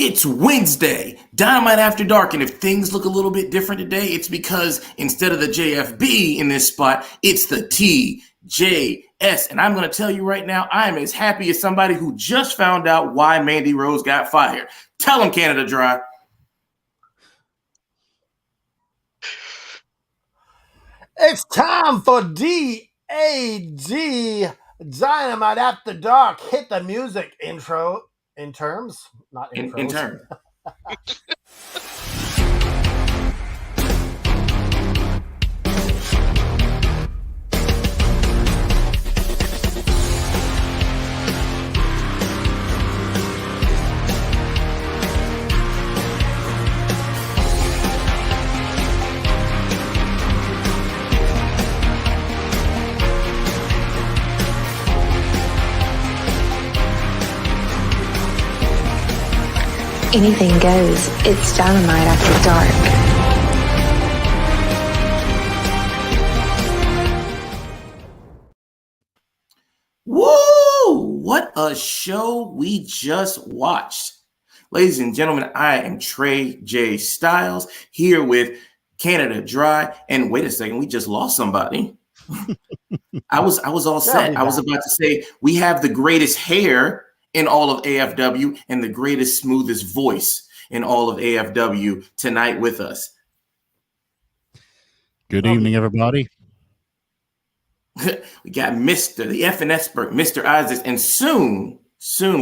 It's Wednesday, Dynamite After Dark, and if things look a little bit different today, it's because instead of the JFB in this spot, it's the TJS. And I'm going to tell you right now, I am as happy as somebody who just found out why Mandy Rose got fired. Tell them, Canada Dry. It's time for DAD, Dynamite After Dark. Hit the music intro. In terms, not intros. In turn. Anything goes. It's Dynamite After Dark. Woo! What a show we just watched. Ladies and gentlemen, I am Trey J. Styles here with Canada Dry. And wait a second, we just lost somebody. I was all set. I was about to say we have the greatest hair in all of AFW and the greatest, smoothest voice in all of AFW tonight with us. Good evening, everybody. We got the effing expert, Mr. Isaacs, and soon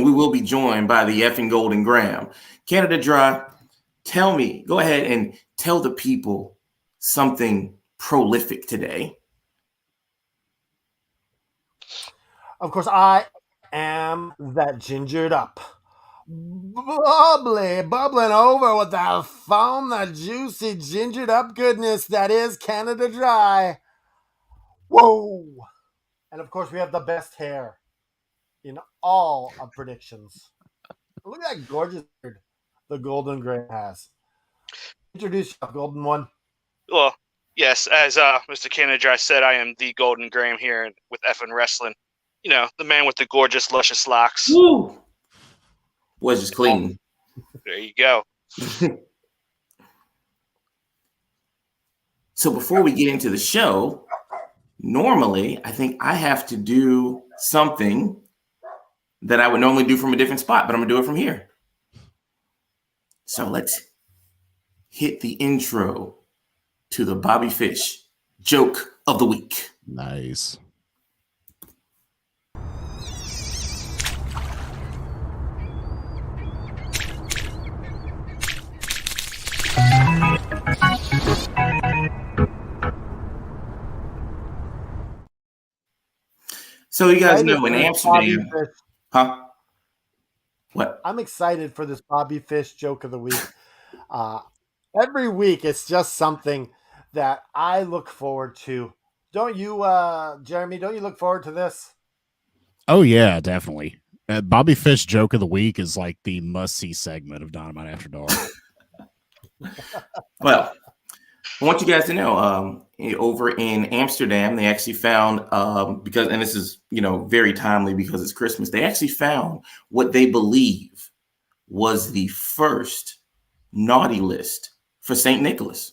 we will be joined by the effing Golden Graham. Canada Dry, go ahead and tell the people something prolific today. Of course, I am that gingered up, bubbling over with that foam, that juicy gingered up goodness that is Canada Dry. Whoa! And of course, we have the best hair in all of predictions. Look at that gorgeous beard the Golden Graham has. Introduce yourself, Golden One. Well, yes, as Mr. Canada Dry said, I am the Golden Graham here with effing wrestling. You know, the man with the gorgeous, luscious locks. Woo! Was just clean. There you go. So before we get into the show, normally I think I have to do something that I would normally do from a different spot, but I'm going to do it from here. So let's hit the intro to the Bobby Fish joke of the week. Nice. So you guys know in Amsterdam, huh? What? I'm excited for this Bobby Fish joke of the week. Every week, it's just something that I look forward to. Don't you, Jeremy? Don't you look forward to this? Oh yeah, definitely. Bobby Fish joke of the week is like the must-see segment of Dynamite After Dark. Well, I want you guys to know, over in Amsterdam, they actually found, and this is, very timely because it's Christmas, they actually found what they believe was the first naughty list for St. Nicholas.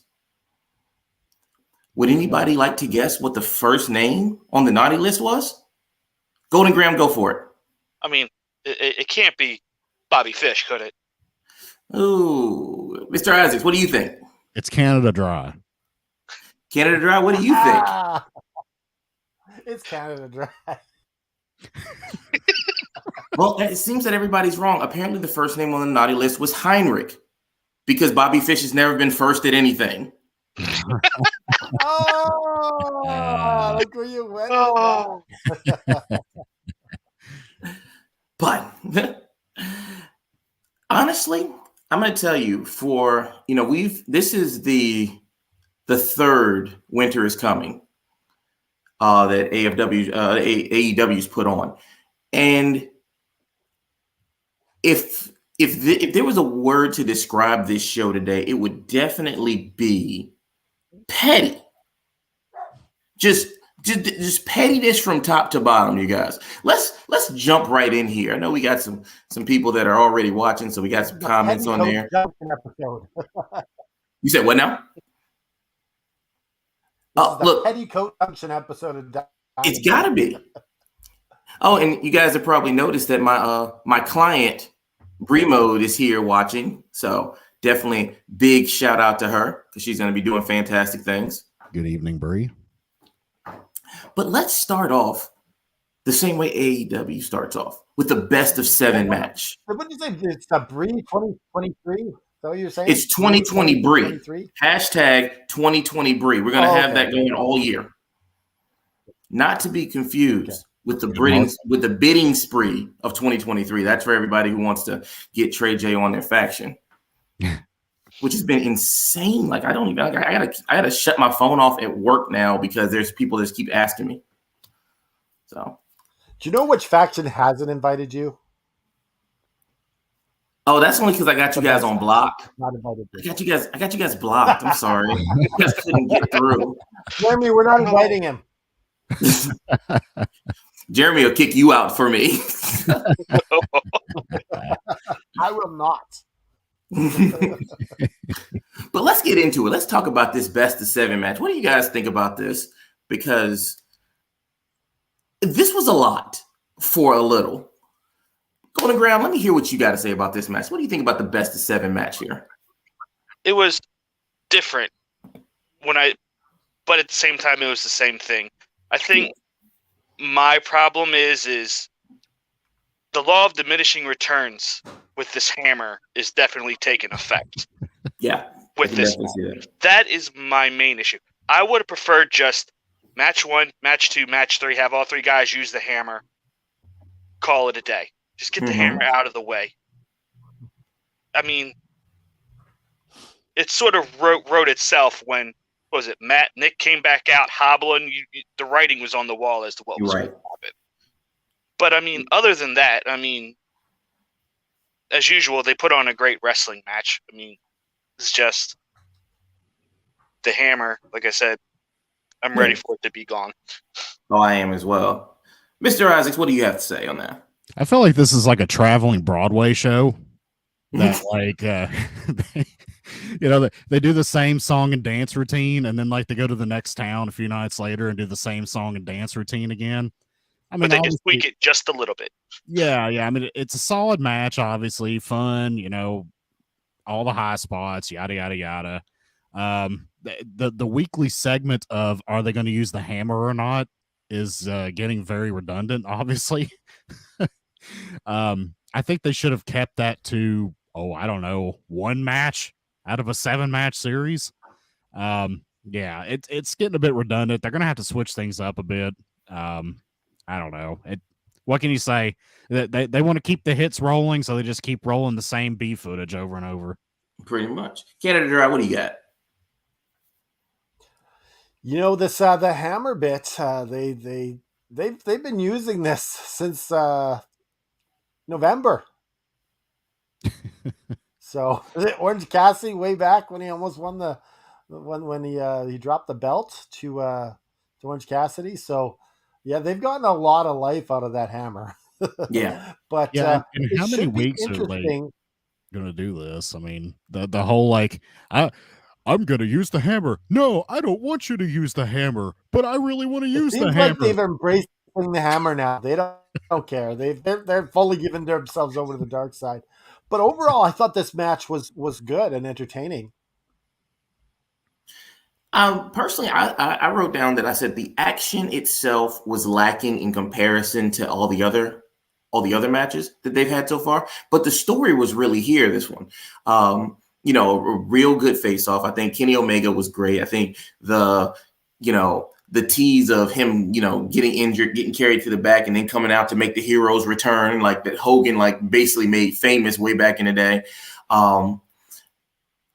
Would anybody like to guess what the first name on the naughty list was? Golden Graham, go for it. I mean, it can't be Bobby Fish, could it? Ooh, Mr. Isaacs, what do you think? It's Canada Dry. Canada Dry, what do you think? It's Canada Dry. Well, it seems that everybody's wrong. Apparently, the first name on the naughty list was Heinrich, because Bobby Fish has never been first at anything. Oh, look where you went. Oh. But honestly, I'm going to tell you, this is the third Winter is Coming that AEW's put on, and if there was a word to describe this show today, it would definitely be petty. Just Just pettiness from top to bottom, you guys. Let's jump right in here. I know we got some people that are already watching, so we got some comments on there. Episode. You said what now? Oh, look, petticoat junction episode of Dynamite. It's got to be. Oh, and you guys have probably noticed that my client Bree Mode is here watching, so definitely big shout out to her because she's going to be doing fantastic things. Good evening, Bree. But let's start off the same way AEW starts off with the best of 7 match. What did you say? It's the Bree 2023. Is that what you're saying? It's 2020 Bree. Hashtag 2020 Bree. We're going to have that going all year. Not to be confused with the bidding spree of 2023. That's for everybody who wants to get Trey J on their faction. Which has been insane. Like I gotta shut my phone off at work now because there's people that just keep asking me. So, do you know which faction hasn't invited you? Oh, that's only because I got you guys on block. Not invited. I got you guys blocked. I'm sorry. You guys couldn't get through. Jeremy, we're not inviting him. Jeremy will kick you out for me. I will not. But let's get into it. Let's talk about this best of 7 match. What do you guys think about this? Because this was a lot for a little. Golden Ground, let me hear what you got to say about this match. What do you think about the best of 7 match here? It was different but at the same time, it was the same thing. I think my problem is the law of diminishing returns with this hammer is definitely taking effect. Yeah. With this. That is my main issue. I would have preferred just match 1, match 2, match 3, have all 3 guys use the hammer, call it a day. Just get the hammer out of the way. I mean, it sort of wrote itself when, was it Nick came back out hobbling. The writing was on the wall as to what was going to happen. But I mean, other than that, I mean, as usual, they put on a great wrestling match. I mean, it's just the hammer. Like I said, I'm ready for it to be gone. Oh, I am as well. Mr. Isaacs, what do you have to say on that? I feel like this is like a traveling Broadway show that like, they do the same song and dance routine, and then like they go to the next town a few nights later and do the same song and dance routine again. I mean, but they just tweak it just a little bit. Yeah. I mean, it's a solid match, obviously fun. All the high spots, yada yada yada. The weekly segment of are they going to use the hammer or not is getting very redundant. Obviously, I think they should have kept that to I don't know, 1 match out of a 7-match series. Yeah, it's getting a bit redundant. They're going to have to switch things up a bit. I don't know. What can you say? They want to keep the hits rolling, so they just keep rolling the same B footage over and over. Pretty much. Canada Dry, what do you got? This the hammer bit. They've been using this since November. So Orange Cassidy way back when he almost won when he dropped the belt to Orange Cassidy. So yeah, they've gotten a lot of life out of that hammer. Yeah, but and how many weeks are they going to do this? I mean, the whole like I'm going to use the hammer. No, I don't want you to use the hammer, but I really want to use the hammer. Like they've embraced the hammer now. They don't care. They're fully giving themselves over to the dark side. But overall, I thought this match was good and entertaining. Personally, I wrote down that I said the action itself was lacking in comparison to all the other matches that they've had so far. But the story was really here. This one, a real good face-off. I think Kenny Omega was great. I think the tease of him, getting injured, getting carried to the back, and then coming out to make the hero's return, like that Hogan, like basically made famous way back in the day.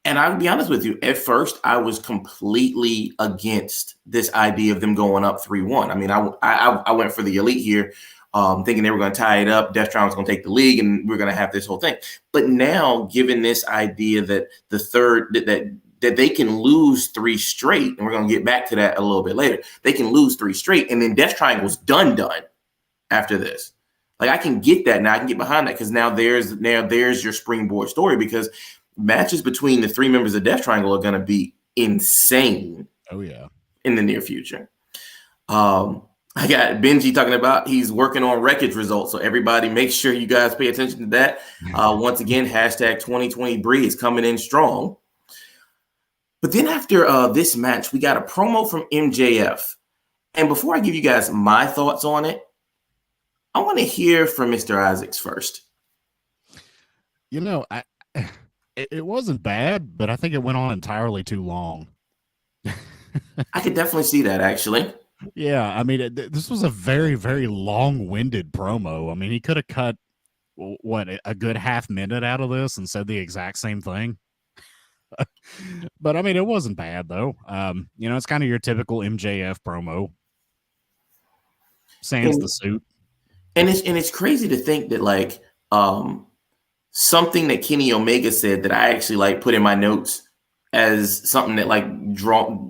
And I'll be honest with you, at first I was completely against this idea of them going up 3-1. I mean, I went for the Elite here, thinking they were going to tie it up. Death Triangle was going to take the league, and we're going to have this whole thing. But now, given this idea that the third that that they can lose 3 straight, and we're going to get back to that a little bit later. They can lose 3 straight, and then Death Triangle's done after this. Like, I can get that now. I can get behind that because now there's your springboard story, because matches between the 3 members of Death Triangle are going to be insane. Oh yeah, in the near future. I got Benji talking about he's working on wreckage results, so everybody make sure you guys pay attention to that. Once again, hashtag 2020 Bree is coming in strong. But then after this match, we got a promo from MJF. And before I give you guys my thoughts on it, I want to hear from Mr. Isaacs first. You know, it wasn't bad, but I think it went on entirely too long. I could definitely see that, actually. Yeah, I mean, this was a very, very long-winded promo. I mean, he could have cut, a good half minute out of this and said the exact same thing. But, I mean, it wasn't bad, though. You know, it's kind of your typical MJF promo. Sans the suit. And it's crazy to think that, like, something that Kenny Omega said that I actually, like, put in my notes as something that, like,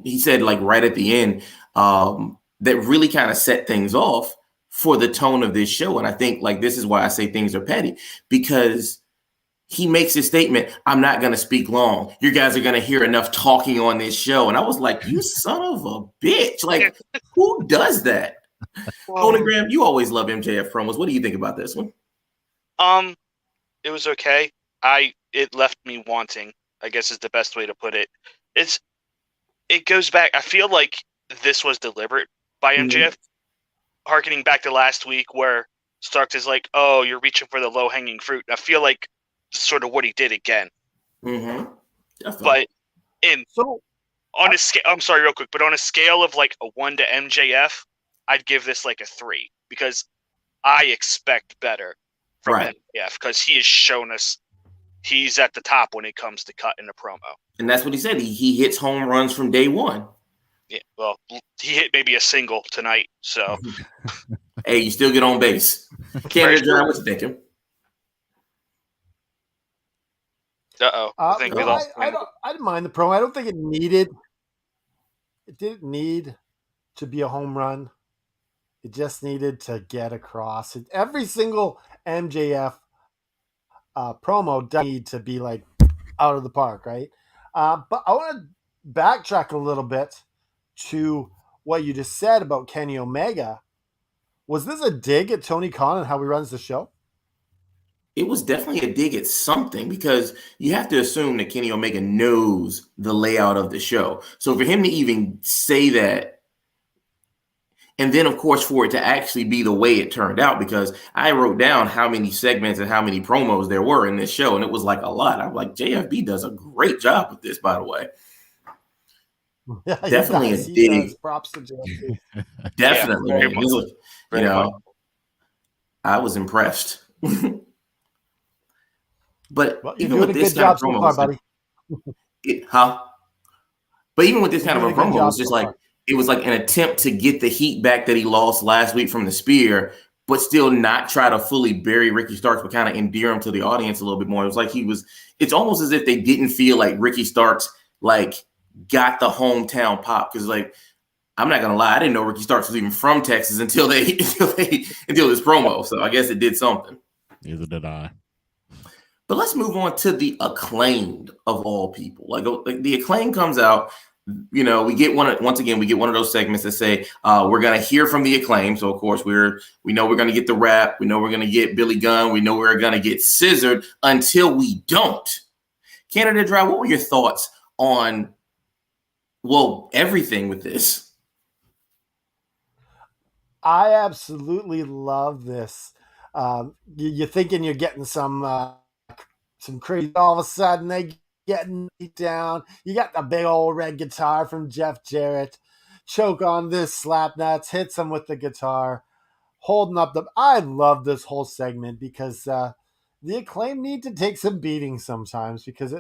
he said, like, right at the end, that really kind of set things off for the tone of this show. And I think, like, this is why I say things are petty, because he makes his statement, I'm not going to speak long. You guys are going to hear enough talking on this show. And I was like, you son of a bitch. Like, who does that? Onagram, you always love MJF promos. What do you think about this one? It was okay. It left me wanting, I guess is the best way to put it. It goes back. I feel like this was deliberate by MJF, harkening back to last week where Starks is like, oh, you're reaching for the low-hanging fruit. I feel like sort of what he did again. But on a scale, I'm sorry, real quick, but on a scale of like a 1 to MJF, I'd give this like a 3 because I expect better from MJF because he has shown us he's at the top when it comes to cutting a promo. And that's what he said. He hits home runs from day one. Yeah, well, he hit maybe a single tonight, so. Hey, you still get on base. Canada Dry, what you thinking? I think we lost. I didn't mind the promo. I don't think it didn't need to be a home run. It just needed to get across. Every single MJF promo does need to be like out of the park, right? But I want to backtrack a little bit to what you just said about Kenny Omega. Was this a dig at Tony Khan and how he runs the show? It was definitely a dig at something, because you have to assume that Kenny Omega knows the layout of the show. So for him to even say that, and then, of course, for it to actually be the way it turned out, because I wrote down how many segments and how many promos there were in this show, and it was like a lot. I'm like, JFB does a great job with this, by the way. Yeah, definitely a dig. Props to JFB. Definitely. Yeah, man. You know, I was impressed. But even with this kind of promo, buddy. But even with this kind of a promo, it was just like, it was like an attempt to get the heat back that he lost last week from the spear, but still not try to fully bury Ricky Starks, but kind of endear him to the audience a little bit more. It was like it's almost as if they didn't feel like Ricky Starks like got the hometown pop. Because like, I'm not gonna lie, I didn't know Ricky Starks was even from Texas until this promo. So I guess it did something. Neither did I. But let's move on to the Acclaimed of all people. Like the Acclaim comes out. You know, we get one of those segments that say we're gonna hear from the Acclaim. So of course we know we're gonna get the rap. We know we're gonna get Billy Gunn. We know we're gonna get scissored until we don't. Canada Dry, what were your thoughts on everything with this? I absolutely love this. You're thinking you're getting some crazy. All of a sudden, they getting beat down. You got the big old red guitar from Jeff Jarrett. Choke on this, slap nuts, hits him with the guitar, holding up the. I love this whole segment because the Acclaim need to take some beating sometimes because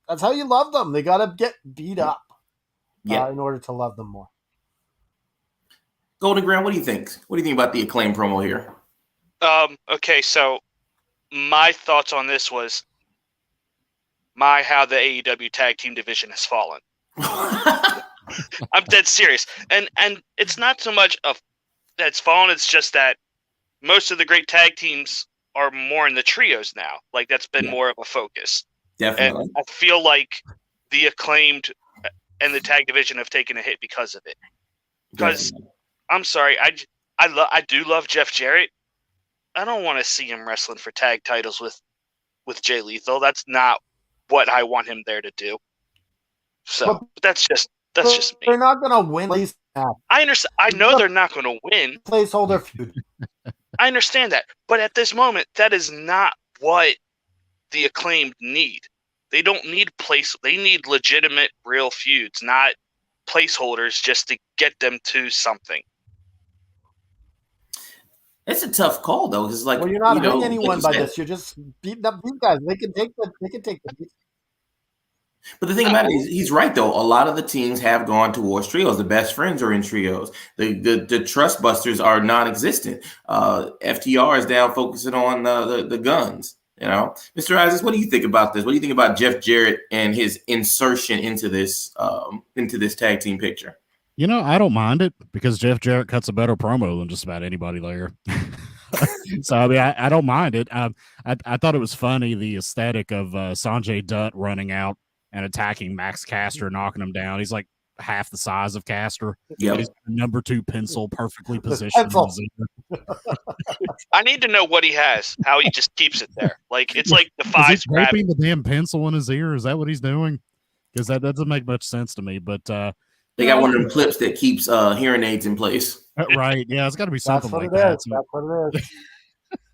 that's how you love them. They got to get beat up in order to love them more. Golden Ground, what do you think? What do you think about the Acclaim promo here? Okay, so my thoughts on this was my, how the AEW tag team division has fallen. I'm dead serious. And it's not so much of that's fallen, it's just that most of the great tag teams are more in the trios now. Like, that's been more of a focus. Definitely. And I feel like the Acclaimed and the tag division have taken a hit because of it. Because, I'm sorry, I do love Jeff Jarrett. I don't want to see him wrestling for tag titles with Jay Lethal. That's not what I want him there to do. So, but that's just me. They're not going to win. I understand. I know they're not going to win. Placeholder feud. I understand that. But at this moment, that is not what the Acclaimed need. They don't need they need legitimate, real feuds, not placeholders just to get them to something. It's a tough call, though. Because, like, well, you're not hurting anyone by this. You're just beating up these guys. They can take the. But the thing about it is, he's right, though. A lot of the teams have gone towards trios. The best friends are in trios. The trust busters are non-existent. FTR is down focusing on the guns. You know, Mr. Isaacs, what do you think about this? What do you think about Jeff Jarrett and his insertion into this tag team picture? You know, I don't mind it because Jeff Jarrett cuts a better promo than just about anybody there. So, I mean, I don't mind it. I thought it was funny, the aesthetic of Sanjay Dutt running out and attacking Max Caster, knocking him down. He's like half the size of Caster. Yeah, he's number 2 pencil, perfully positioned. I need to know what he has, how he just keeps it there. Like, it's like the fives grabbing the damn pencil in his ear. Is that what he's doing? Because that doesn't make much sense to me. But they got one of them clips that keeps hearing aids in place. Right? Yeah, it's got to be something like that. So. That's what it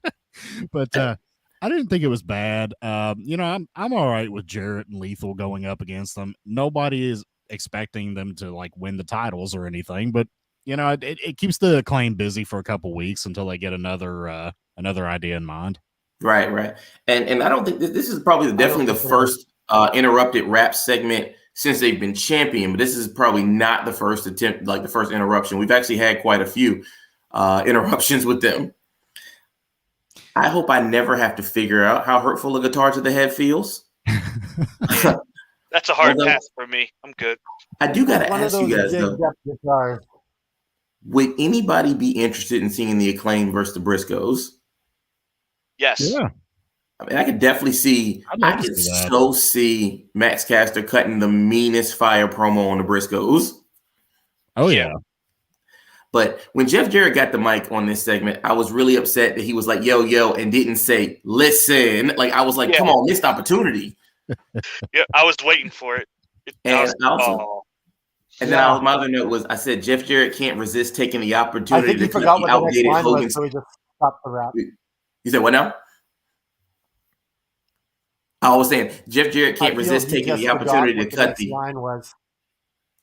is. But I didn't think it was bad. You know, I'm all right with Jarrett and Lethal going up against them. Nobody is expecting them to like win the titles or anything, but you know, it keeps the Acclaim busy for a couple weeks until they get another idea in mind. Right. And I don't think this is probably definitely the first interrupted rap segment since they've been champion, but this is probably not the first attempt, like the first interruption. We've actually had quite a few interruptions with them. I hope I never have to figure out how hurtful a guitar to the head feels. That's a hard pass for me. I'm good. I do got to ask you guys, though. Would anybody be interested in seeing the Acclaim versus the Briscoes? Yes. Yeah. I mean, I could definitely see. I could so see Max Caster cutting the meanest fire promo on the Briscoes. Oh, yeah. But when Jeff Jarrett got the mic on this segment, I was really upset that he was like, yo, and didn't say, listen. Like, I was like, come on, missed opportunity. Yeah, I was waiting for it. My other note was, I said, Jeff Jarrett can't resist taking the opportunity to cut the outdated Hogan. So he just stopped the rap. You said what now? I was saying, Jeff Jarrett can't resist taking the opportunity to cut the line was.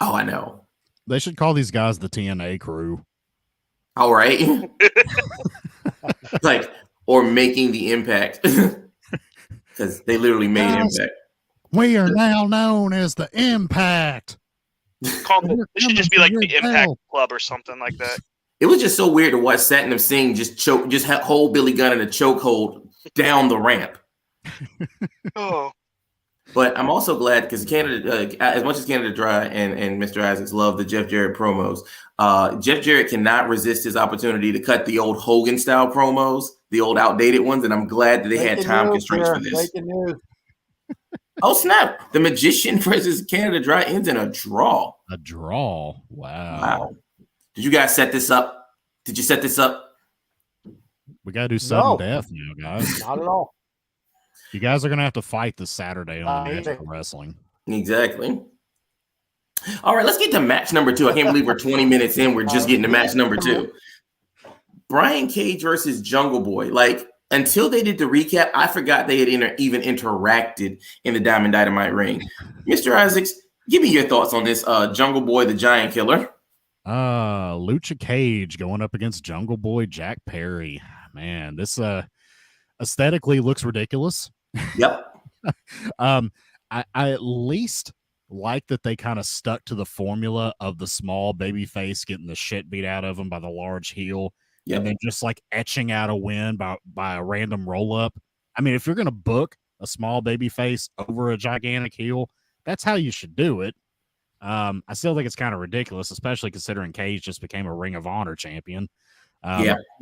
Oh, I know. They should call these guys the TNA crew. All right. Like, or making the impact. Because they literally made impact. We are now known as the Impact. It should just be like the Impact Club or something like that. It was just so weird to watch Satnam Singh just hold Billy Gunn in a chokehold down the ramp. Oh. But I'm also glad because Canada, as much as Canada Dry and Mr. Isaacs love the Jeff Jarrett promos, Jeff Jarrett cannot resist his opportunity to cut the old Hogan style promos, the old outdated ones, and I'm glad that they had time constraints for this. Oh snap! The Magician versus Canada Dry ends in a draw. A draw. Wow. Did you guys set this up? Did you set this up? We gotta do sudden death now, guys. Not at all. You guys are going to have to fight this Saturday on National Wrestling. Exactly. All right, let's get to match number 2. I can't believe we're 20 minutes in. We're just getting to match number 2. Brian Cage versus Jungle Boy. Like, until they did the recap, I forgot they had even interacted in the Diamond Dynamite ring. Mr. Isaacs, give me your thoughts on this Jungle Boy, the Giant Killer. Lucha Cage going up against Jungle Boy Jack Perry. Man, this aesthetically looks ridiculous. Yep. I at least like that they kind of stuck to the formula of the small baby face getting the shit beat out of him by the large heel, and then just like etching out a win by a random roll up. I mean, if you're gonna book a small baby face over a gigantic heel. That's how you should do it. I still think it's kind of ridiculous, especially considering Cage just became a Ring of Honor champion.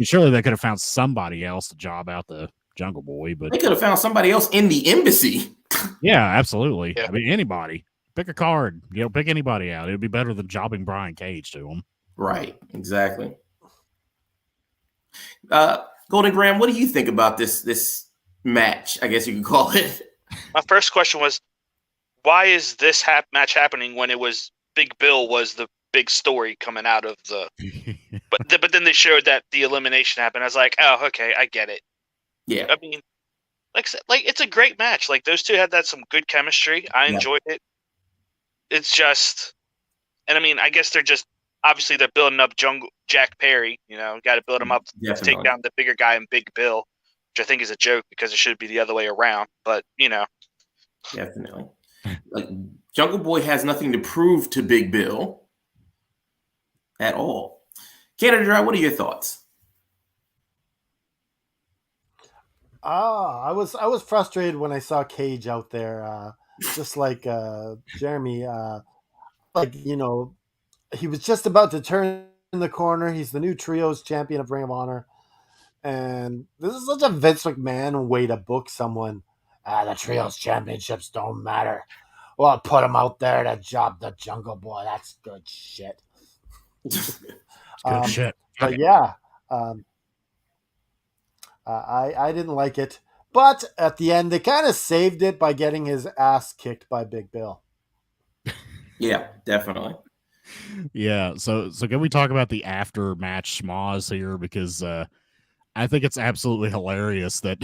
Surely they could have found somebody else to job out the Jungle Boy, but they could have found somebody else in the embassy. Yeah, absolutely. Yeah. I mean, anybody. Pick a card. Pick anybody out. It would be better than jobbing Brian Cage to him. Right. Exactly. Golden Graham, what do you think about this match? I guess you could call it. My first question was, why is this match happening when it was Big Bill was the big story coming out of the but then they showed that the elimination happened. I was like, oh, okay, I get it. Yeah. I mean, like it's a great match. Like those two had some good chemistry. I enjoyed it. It's just, and I mean, I guess they're building up Jack Perry. Got to build him up to take down the bigger guy and Big Bill, which I think is a joke because it should be the other way around. But definitely. Like Jungle Boy has nothing to prove to Big Bill at all. Canada Dry, what are your thoughts? I was frustrated when I saw Cage out there, just like Jeremy. He was just about to turn in the corner. He's the new trios champion of Ring of Honor, and this is such a Vince McMahon way to book someone. The trios championships don't matter. Well, I'll put him out there to job the Jungle Boy. That's good shit. Good shit. But yeah, I didn't like it. But at the end, they kind of saved it by getting his ass kicked by Big Bill. Yeah, definitely. Yeah, so can we talk about the after match schmoz here? Because I think it's absolutely hilarious that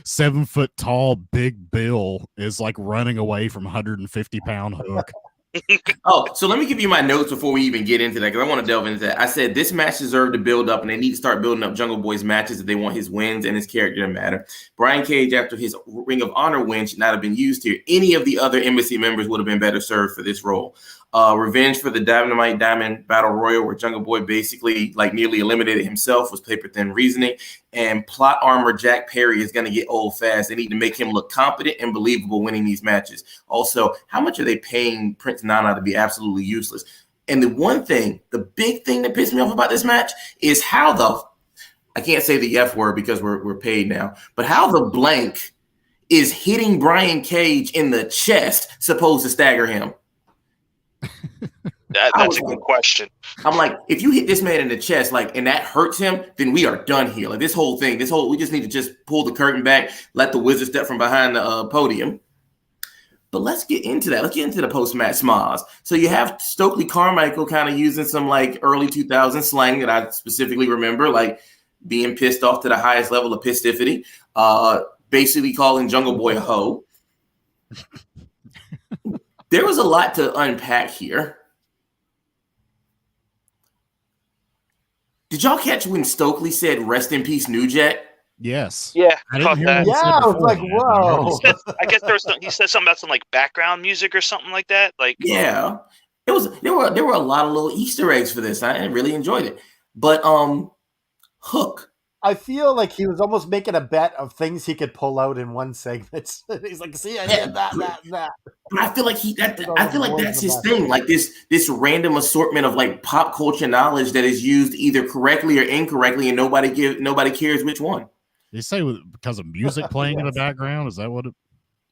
7 foot tall Big Bill is like running away from 150-pound Hook. Oh, so let me give you my notes before we even get into that, because I want to delve into that. I said this match deserved to build up, and they need to start building up Jungle Boy's matches if they want his wins and his character to matter. Brian Cage, after his Ring of Honor win, should not have been used here. Any of the other embassy members would have been better served for this role. Revenge for the Dynamite Diamond Battle Royal, where Jungle Boy basically nearly eliminated himself, was paper thin reasoning. And plot armor Jack Perry is going to get old fast. They need to make him look competent and believable winning these matches. Also, how much are they paying Prince Nana to be absolutely useless? And the big thing that pissed me off about this match is how I can't say the F word because we're paid now, but how the blank is hitting Brian Cage in the chest supposed to stagger him. That's a good question. I'm like, if you hit this man in the chest, and that hurts him, then we are done here. This whole thing, we just need to just pull the curtain back, let the wizard step from behind the podium. But let's get into that. Let's get into the post-match schmoz. So you have Stokely Carmichael kind of using some early 2000s slang that I specifically remember, being pissed off to the highest level of pistifity, basically calling Jungle Boy a hoe. There was a lot to unpack here. Did y'all catch when Stokely said "Rest in peace, New Jack"? Yes. Yeah, I didn't hear that. him say Yeah, I was before like, that. whoa. I guess he said something about some background music or something like that. Yeah, there were a lot of little Easter eggs for this. I really enjoyed it. But Hook. I feel like he was almost making a bet of things he could pull out in one segment. He's like, "See, I did that." But I feel like that's his thing. This random assortment of pop culture knowledge that is used either correctly or incorrectly, and nobody cares which one. Did you say because of music playing in the background? Is that what it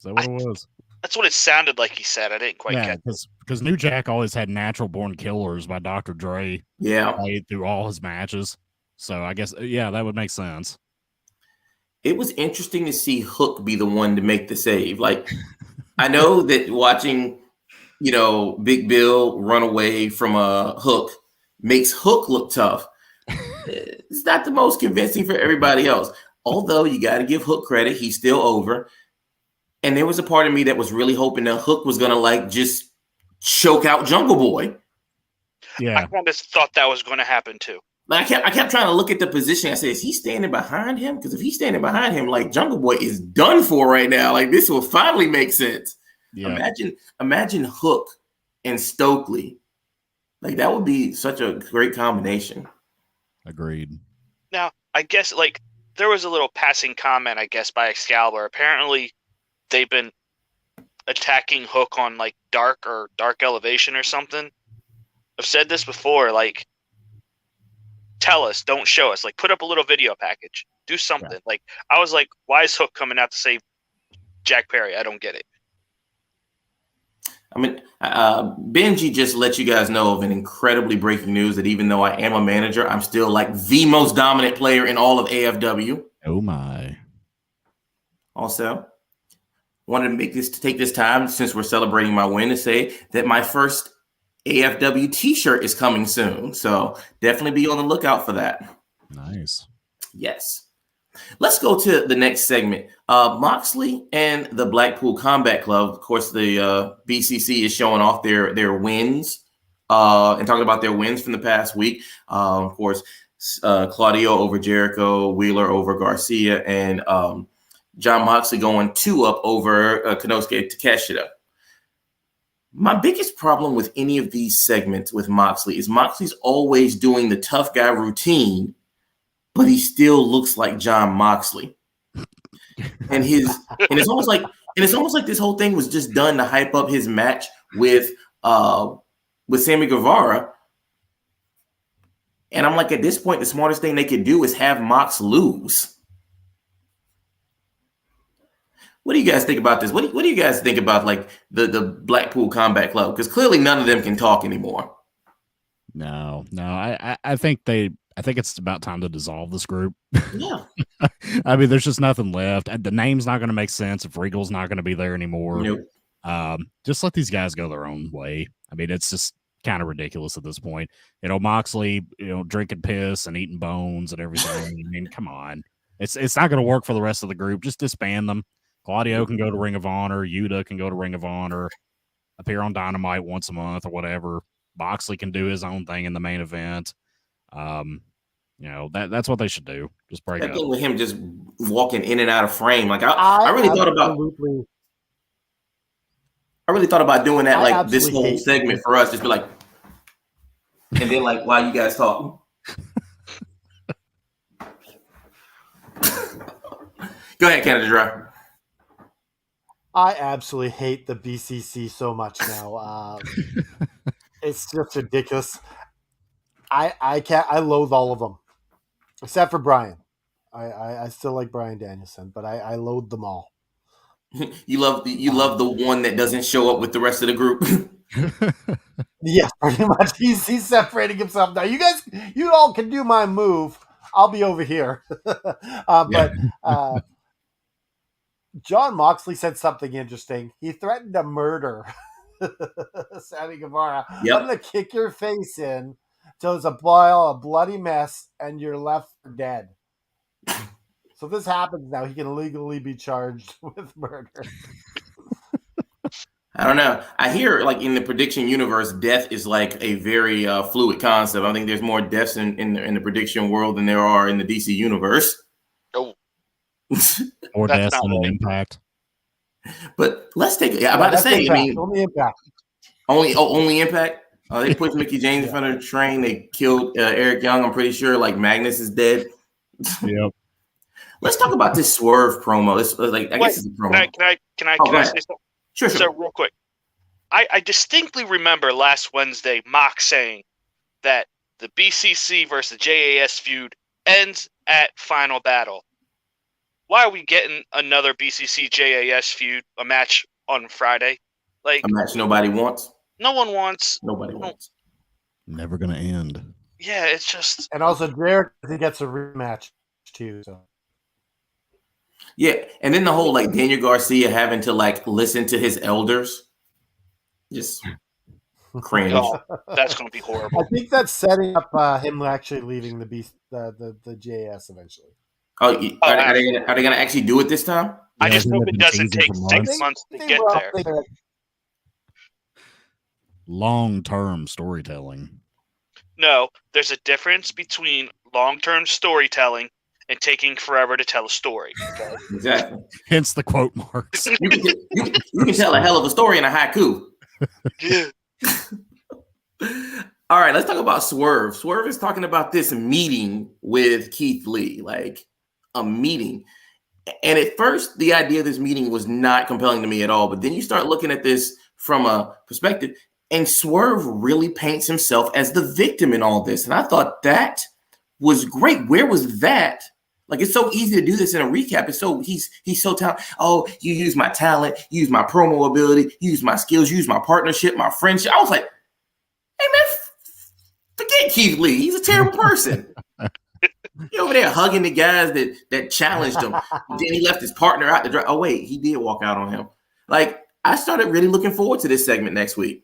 was? That's what it sounded like he said. I didn't quite get it. Because New Jack always had Natural Born Killers by Dr. Dre played through all his matches. So I guess, that would make sense. It was interesting to see Hook be the one to make the save. I know that watching, Big Bill run away from a Hook makes Hook look tough. It's not the most convincing for everybody else. Although you got to give Hook credit, he's still over. And there was a part of me that was really hoping that Hook was going to just choke out Jungle Boy. Yeah. I kind of thought that was going to happen too. I kept trying to look at the position. I said, is he standing behind him? Because if he's standing behind him, Jungle Boy is done for right now. This will finally make sense. Yeah. Imagine Hook and Stokely. That would be such a great combination. Agreed. Now, I guess there was a little passing comment, I guess, by Excalibur. Apparently, they've been attacking Hook on like dark elevation or something. I've said this before, like, tell us, don't show us. Like, put up a little video package. Do something. Yeah. Like, I was like, why is Hook coming out to save Jack Perry? I don't get it. I mean, Benji just let you guys know of an incredibly breaking news that even though I am a manager, I'm still like the most dominant player in all of AFW. Oh my. Also, wanted to take this time, since we're celebrating my win, to say that my first AFW t-shirt is coming soon. So definitely be on the lookout for that. Nice. Yes. Let's go to the next segment. Moxley and the Blackpool Combat Club. Of course, the BCC is showing off their wins and talking about their wins from the past week. Of course, Claudio over Jericho, Wheeler over Garcia, and John Moxley going 2-up over Konosuke Takeshita. My biggest problem with any of these segments with Moxley is Moxley's always doing the tough guy routine, but he still looks like John Moxley. And it's almost like this whole thing was just done to hype up his match with Sammy Guevara. And I'm like, at this point, the smartest thing they could do is have Mox lose. What do you guys think about this? What do you guys think about like the Blackpool Combat Club? Because clearly none of them can talk anymore. No. I think it's about time to dissolve this group. Yeah. I mean, there's just nothing left. The name's not going to make sense if Regal's not going to be there anymore. Nope. Just let these guys go their own way. I mean, it's just kind of ridiculous at this point. Moxley, drinking piss and eating bones and everything. I mean, come on. It's not going to work for the rest of the group. Just disband them. Claudio can go to Ring of Honor. Yuta can go to Ring of Honor, appear on Dynamite once a month or whatever. Moxley can do his own thing in the main event. That's what they should do. Just break up. With him just walking in and out of frame. Like I really thought about doing that, like this whole segment for us, just be like, and then like while you guys talking. Go ahead, Canada Dry. I absolutely hate the BCC so much now. It's just ridiculous. I can't. I loathe all of them, except for Brian. I still like Brian Danielson, but I loathe them all. You love the one that doesn't show up with the rest of the group. Yes, pretty much. He's separating himself now. You all can do my move. I'll be over here. But John Moxley said something interesting. He threatened to murder Sammy Guevara. Yep. I'm going to kick your face in till it's a bloody mess and you're left for dead. So this happens now. He can legally be charged with murder. I don't know. I hear like in the prediction universe, death is like a very fluid concept. I think there's more deaths in the prediction world than there are in the DC universe. Oh. Or deaths in an Impact. But let's take it. Yeah, I'm about to say, Impact. Only Impact. Only Impact? They put Mickey James in front of the train. They killed Eric Young. I'm pretty sure like Magnus is dead. Yep. Let's talk about this Swerve promo. I guess it's a promo. Can I say something? Sure. So real quick, I distinctly remember last Wednesday Mox saying that the BCC versus JAS feud ends at Final Battle. Why are we getting another BCC JAS feud, a match on Friday? Like a match nobody wants. No one wants. Nobody wants. Never gonna end. Yeah, it's just. And also, Derek, he gets a rematch too. So. Yeah, and then the whole like Daniel Garcia having to like listen to his elders, just cringe. Oh, that's going to be horrible. I think that's setting up him actually leaving the JS eventually. Oh, are they going to actually do it this time? I just hope it doesn't take 6 months to get there. Long-term storytelling. No, there's a difference between long-term storytelling and taking forever to tell a story. Okay? Exactly. Hence the quote marks. You can tell a hell of a story in a haiku. Yeah. All right, let's talk about Swerve. Swerve is talking about this meeting with Keith Lee, like a meeting. And at first, the idea of this meeting was not compelling to me at all. But then you start looking at this from a perspective, and Swerve really paints himself as the victim in all this. And I thought that was great. Where was that? Like, it's so easy to do this in a recap. It's so he's so talented. Oh, you use my talent, you use my promo ability, you use my skills, you use my partnership, my friendship. I was like, hey man, forget Keith Lee. He's a terrible person. He over there hugging the guys that challenged him. Then he left his partner out to drive. Oh wait, he did walk out on him. Like, I started really looking forward to this segment next week.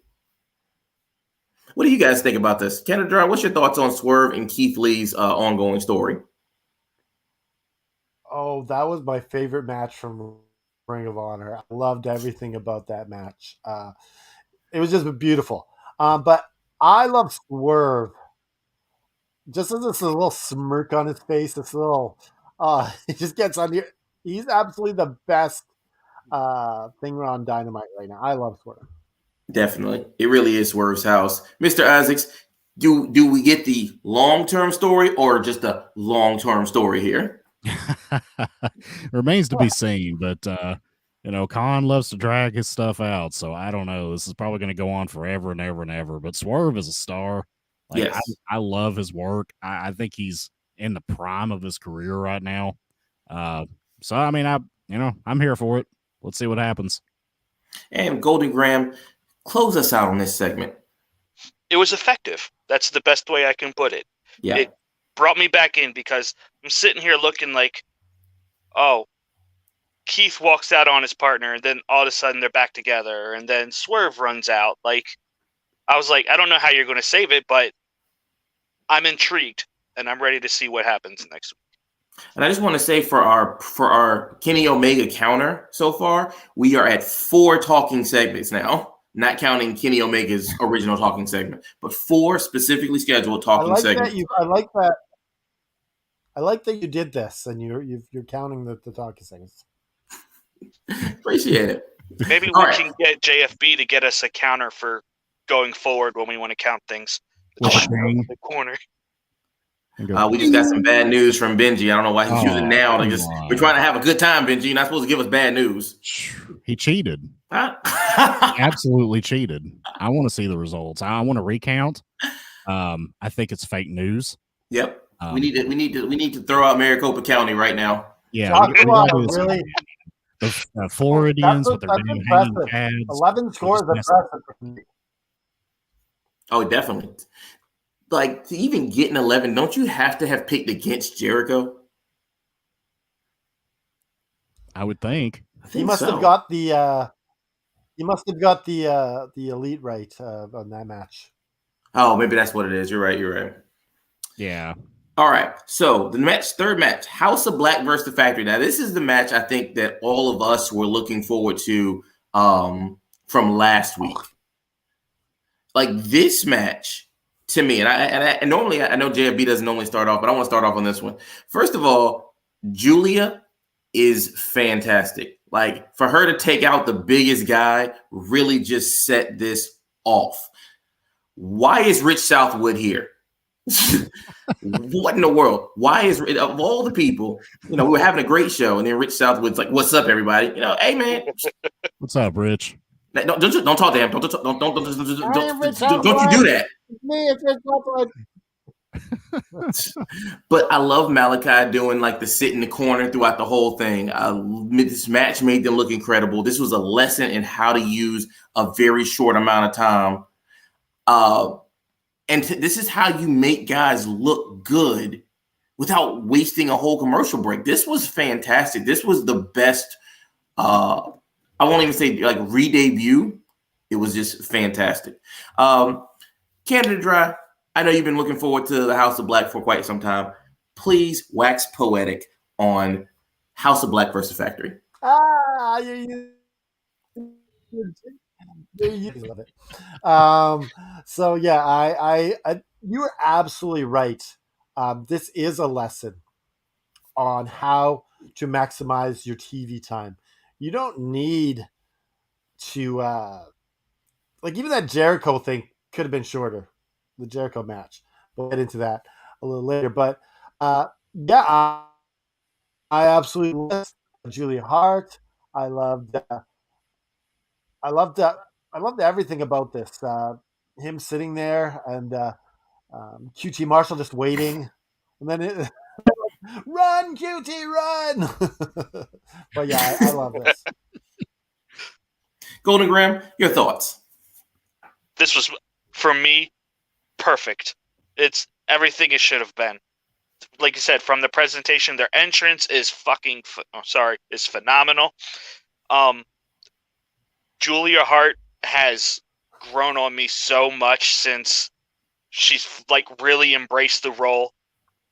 What do you guys think about this? Canada Dry, what's your thoughts on Swerve and Keith Lee's ongoing story? Oh, that was my favorite match from Ring of Honor. I loved everything about that match. It was just beautiful. But I love Swerve. Just as this little smirk on his face, this little, he just gets on here. He's absolutely the best thing on Dynamite right now. I love Swerve. Definitely. It really is Swerve's house. Mr. Isaacs, do we get the long-term story or just a long-term story here? Remains to be seen, but Khan loves to drag his stuff out, so I don't know. This is probably going to go on forever and ever and ever. But Swerve is a star. Like, yes, I love his work. I think he's in the prime of his career right now. So I mean, I'm here for it. Let's see what happens. And Golden Graham, close us out on this segment. It was effective. That's the best way I can put it. Yeah. It brought me back in because I'm sitting here looking like, oh, Keith walks out on his partner, and then all of a sudden they're back together, and then Swerve runs out. Like, I was like, I don't know how you're going to save it, but I'm intrigued, and I'm ready to see what happens next week. And I just want to say for our Kenny Omega counter so far, we are at 4 talking segments now, not counting Kenny Omega's original talking segment, but 4 specifically scheduled talking segments. I like that you did this, and you're counting the talking segments. Appreciate it. Maybe we can get JFB to get us a counter for going forward when we want to count things. The corner. We just got some bad news from Benji. I don't know why he's using now. We're trying to have a good time, Benji. You're not supposed to give us bad news. He cheated. Huh? He absolutely cheated. I want to see the results. I want to recount. I think it's fake news. Yep. We need to throw out Maricopa County right now. Yeah. Really? The Floridians with their damn hanging pads. 11 scores impressive for me. Oh, definitely. Like, to even get an 11, don't you have to have picked against Jericho? I would think. He must have got the elite right on that match. Oh, maybe that's what it is. You're right. Yeah. All right. So the third match, House of Black versus the Factory. Now, this is the match I think that all of us were looking forward to from last week. Like, this match, to me, and normally I know JFB doesn't normally start off, but I want to start off on this one. First of all, Julia is fantastic. Like, for her to take out the biggest guy really just set this off. Why is Rich Southwood here? What in the world? Why is, of all the people, we were having a great show, and then Rich Southwood's like, "What's up, everybody? Hey man, what's up, Rich? Don't talk to him. Don't you do that." Me, it's Rich Southwood. But I love Malachi doing like the sit in the corner throughout the whole thing. This match made them look incredible. This was a lesson in how to use a very short amount of time. And this is how you make guys look good without wasting a whole commercial break. This was fantastic. This was the best. I won't even say like re-debut. It was just fantastic. Canada Dry, I know you've been looking forward to the House of Black for quite some time. Please wax poetic on House of Black versus Factory. You love it. So yeah, I you were absolutely right. This is a lesson on how to maximize your TV time. You don't need to like, even that Jericho thing could have been shorter. The Jericho match. We'll get into that a little later. But yeah, I absolutely love Julia Hart. I loved everything about this. Him sitting there and QT Marshall just waiting, and then run QT run. But yeah, I love this. Golden Graham, your thoughts? This was, for me, perfect. It's everything it should have been. Like you said, from the presentation, their entrance is is phenomenal. Julia Hart has grown on me so much since she's like really embraced the role.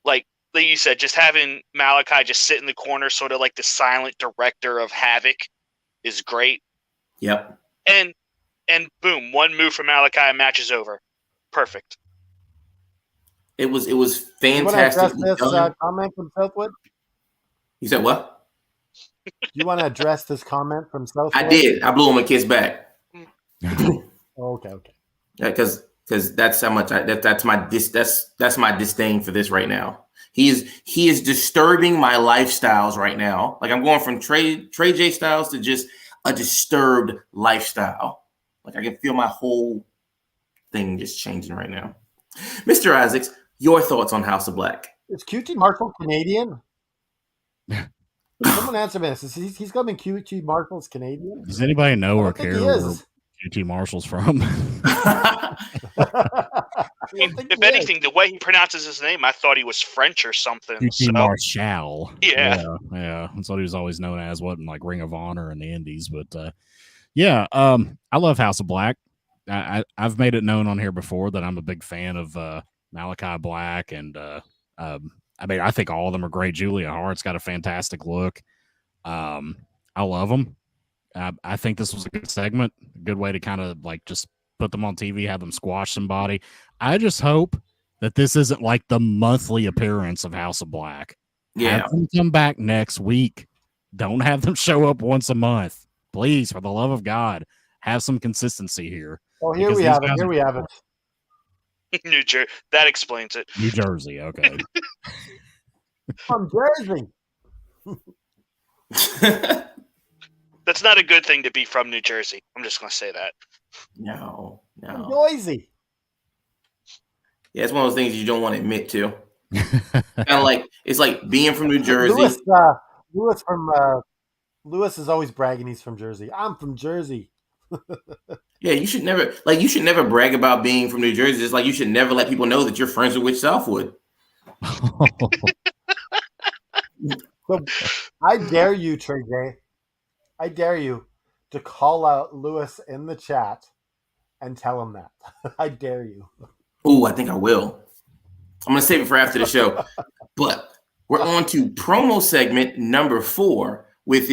Like you said, just having Malachi just sit in the corner, sort of like the silent director of Havoc, is great. Yep. And boom, one move from Malachi, match is over. Perfect. It was fantastic. You want to address this comment from Southwood? You said what? You want to address this comment from Southwood? I did. I blew him a kiss back. Okay. Because that's how much that's my disdain for this right now. He is disturbing my lifestyles right now. Like I'm going from Trey J styles to just a disturbed lifestyle. Like I can feel my whole thing just changing right now. Mr. Isaacs, your thoughts on House of Black? Is QT Marshall Canadian? Someone answer me this. He's coming QT Marshall's Canadian? Does anybody know or care where is. QT Marshall's from? If anything, the way he pronounces his name, I thought he was French or something. QT Marshall. Yeah. That's what he was always known as, wasn't like Ring of Honor and the Indies. But I love House of Black. I've made it known on here before that I'm a big fan of Malachi Black, and I think all of them are great. Julia Hart's got a fantastic look. I love them. I think this was a good segment, a good way to kind of like just put them on TV, have them squash somebody. I just hope that this isn't like the monthly appearance of House of Black. Yeah. Have them come back next week. Don't have them show up once a month. Please, for the love of God, have some consistency here. Oh, here we have it. New Jersey. That explains it. New Jersey, okay. From Jersey. That's not a good thing to be from New Jersey. I'm just going to say that. No. Noisy. Yeah, it's one of those things you don't want to admit to. Kind of like it's like being from New Jersey. Lewis is always bragging he's from Jersey. I'm from Jersey. Yeah, you should never brag about being from New Jersey. It's like you should never let people know that you're friends with Southwood. So I dare you, Trey J. I dare you to call out Lewis in the chat and tell him that. I dare you. Oh, I think I will. I'm going to save it for after the show. But we're on to promo segment number 4, which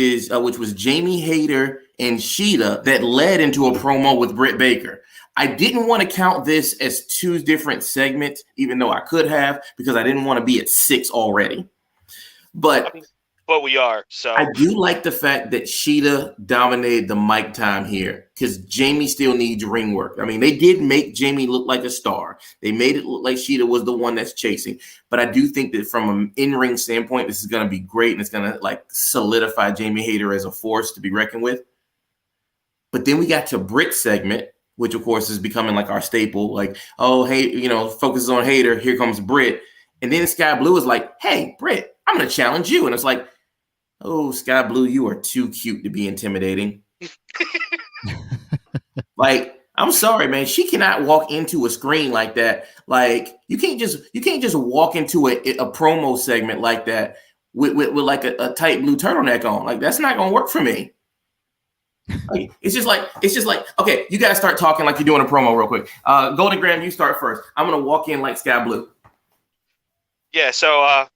was Jamie Hayter and Sheeta that led into a promo with Britt Baker. I didn't want to count this as 2 different segments, even though I could have, because I didn't want to be at 6 already. But we are. So I do like the fact that Sheeta dominated the mic time here because Jamie still needs ring work. I mean, they did make Jamie look like a star. They made it look like Sheeta was the one that's chasing. But I do think that from an in-ring standpoint, this is going to be great, and it's going to like solidify Jamie Hayter as a force to be reckoned with. But then we got to Britt's segment, which of course is becoming like our staple. Like, oh, hey, focuses on Hayter. Here comes Britt. And then Sky Blue is like, hey, Britt, I'm going to challenge you. And it's like, oh, Sky Blue, you are too cute to be intimidating. Like, I'm sorry, man. She cannot walk into a screen like that. Like, you can't just walk into a promo segment like that with like a tight blue turtleneck on. Like, that's not gonna work for me. Like, it's just like, okay, you gotta start talking like you're doing a promo real quick. Golden Graham, you start first. I'm gonna walk in like Sky Blue. Yeah, so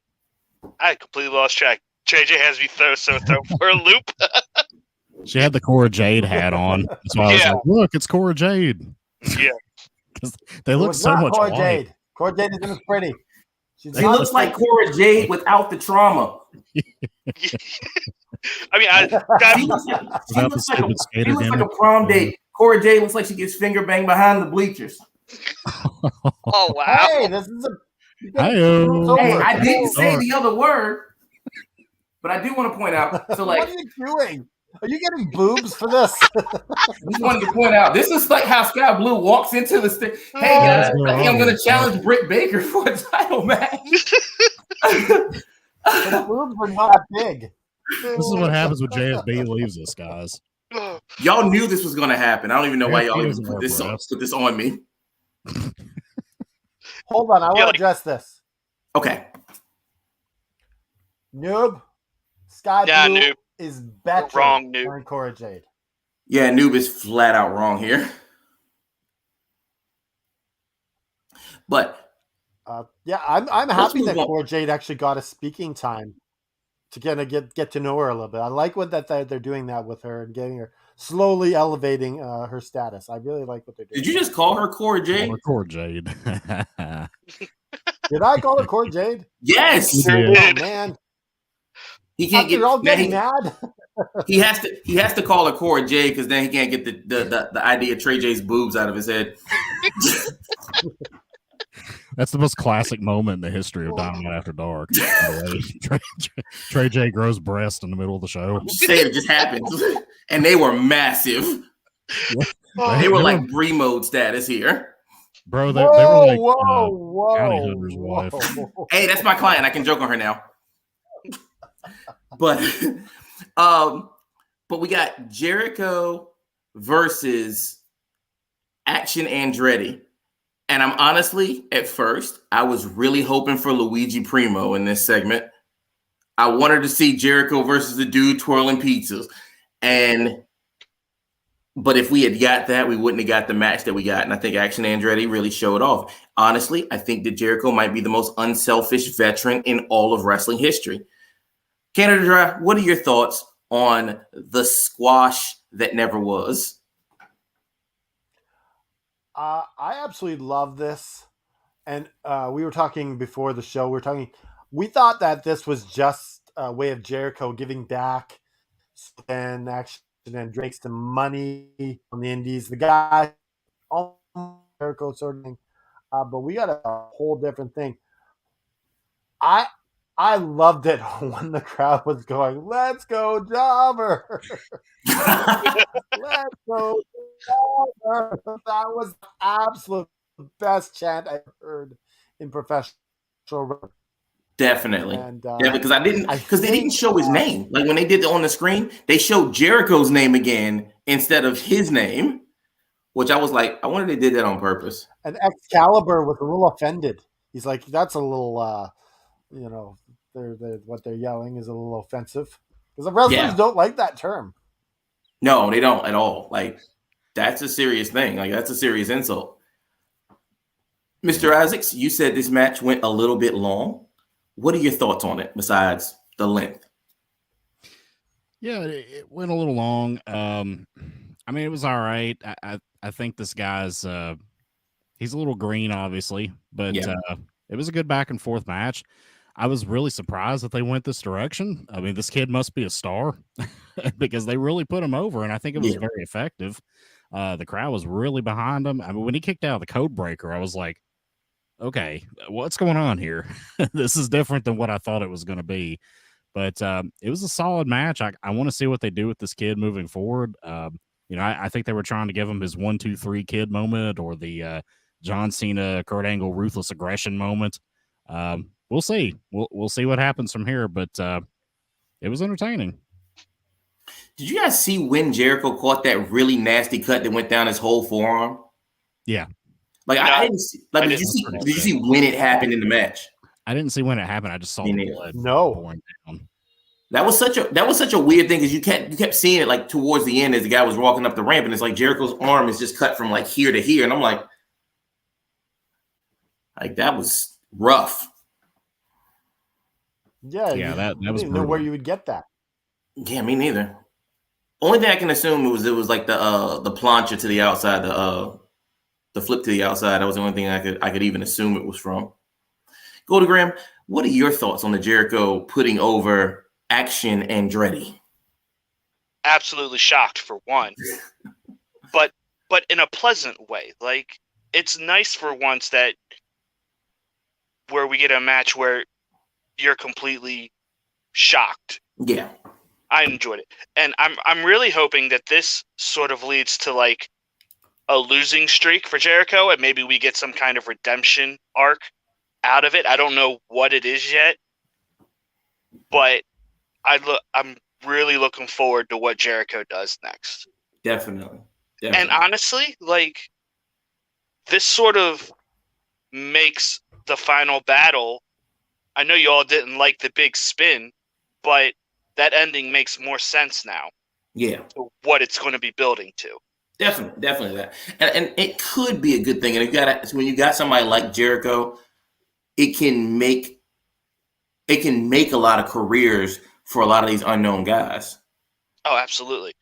I completely lost track. JJ has me thrown for a loop. She had the Cora Jade hat on. So I was like, look, it's Cora Jade. Yeah. Because they look so much Cora alike. Jade. Cora Jade isn't as pretty. She looks like Cora Jade without the trauma. I mean, she looks like a prom date. Cora Jade looks like she gets finger banged behind the bleachers. Oh, wow. Hey, this is Hey, I didn't say the other word. But I do want to point out. So, like, what are you doing? Are you getting boobs for this? just wanted to point out. This is like how Sky Blue walks into the stage. Hey guys, I think I'm going to challenge Britt Baker for a title match. The boobs are not big. This is what happens when JSB leaves us, guys. Y'all knew this was going to happen. I don't even know why y'all even JSB put this on me. Hold on, I want to address this. Okay. Noob, Sky Blue Noob. is better Wrong, Noob. than Cora Jade. Yeah, Noob is flat out wrong here. But yeah, I'm happy that move on. Cora Jade actually got a speaking time to kind of get to know her a little bit. I like what that they're doing that with her and getting her slowly elevating her status. I really like what they're doing. Did you just call her Cora Jade? Cora Jade. Did I call her Cora Jade? Yes. Oh man, He can't get. you're all getting mad. He has to call her Cora Jade because then he can't get the idea of Trey J's boobs out of his head. That's the most classic moment in the history of Dynamite After Dark. Trey J grows breast in the middle of the show. I'm just saying, it just happened, and they were massive. They were like Brie mode status here. Bro, they were like whoa, Bounty Hunter's wife. Hey, that's my client. I can joke on her now. But we got Jericho versus Action Andretti. And I'm honestly, at first, I was really hoping for Luigi Primo in this segment. I wanted to see Jericho versus the dude twirling pizzas. But if we had got that, we wouldn't have got the match that we got. And I think Action Andretti really showed off. Honestly, I think that Jericho might be the most unselfish veteran in all of wrestling history. Canada Dry, what are your thoughts on the squash that never was? I absolutely love this. And we were talking before the show. We thought that this was just a way of Jericho giving back and Action and Drake's the money on the indies. The guy, Jericho sort of thing. But we got a whole different thing. I loved it when the crowd was going, "Let's go, Jobber! Let's go, Jobber!" That was the absolute best chant I've heard in professional wrestling. Definitely. And, yeah, because they didn't show his name. Like when they did it on the screen, they showed Jericho's name again instead of his name, which I was like, I wonder if they did that on purpose. And Excalibur was a little offended. He's like, that's a little, what they're yelling is a little offensive because the wrestlers don't like that term. No, they don't at all. Like that's a serious thing. Like that's a serious insult. Mr. Isaacs, you said this match went a little bit long. What are your thoughts on it besides the length? Yeah, it went a little long. I mean, it was all right. I think this guy's he's a little green, obviously, but it was a good back and forth match. I was really surprised that they went this direction. I mean, this kid must be a star because they really put him over, and I think it was very effective. The crowd was really behind him. I mean, when he kicked out the code breaker, I was like, okay, what's going on here? This is different than what I thought it was going to be. But it was a solid match. I want to see what they do with this kid moving forward. I think they were trying to give him his 1, 2, 3 kid moment or the John Cena, Kurt Angle ruthless aggression moment. We'll see. We'll see what happens from here. But it was entertaining. Did you guys see when Jericho caught that really nasty cut that went down his whole forearm? Yeah. Like I didn't see. Like did you see when it happened in the match? I didn't see when it happened. I just saw the blood pouring down. That was such a weird thing because you kept seeing it like towards the end as the guy was walking up the ramp, and it's like Jericho's arm is just cut from like here to here, and I'm like that was rough. Yeah, that was brutal. Know where you would get that. Yeah, me neither. Only thing I can assume it was like the plancha to the outside, the flip to the outside. That was the only thing I could even assume it was from. Golden Graham, what are your thoughts on the Jericho putting over Action Andretti? Absolutely shocked for one, but in a pleasant way. Like it's nice for once that where we get a match where you're completely shocked Yeah. I enjoyed it. And I'm really hoping that this sort of leads to like a losing streak for Jericho, and maybe we get some kind of redemption arc out of it. I don't know what it is yet, but I'm really looking forward to what Jericho does next. Definitely. And honestly, like, this sort of makes the final battle. I know you all didn't like the big spin, but that ending makes more sense now. Yeah. To what it's going to be building to. Definitely that. And it could be a good thing. And when you got somebody like Jericho, it can make a lot of careers for a lot of these unknown guys. Oh, absolutely.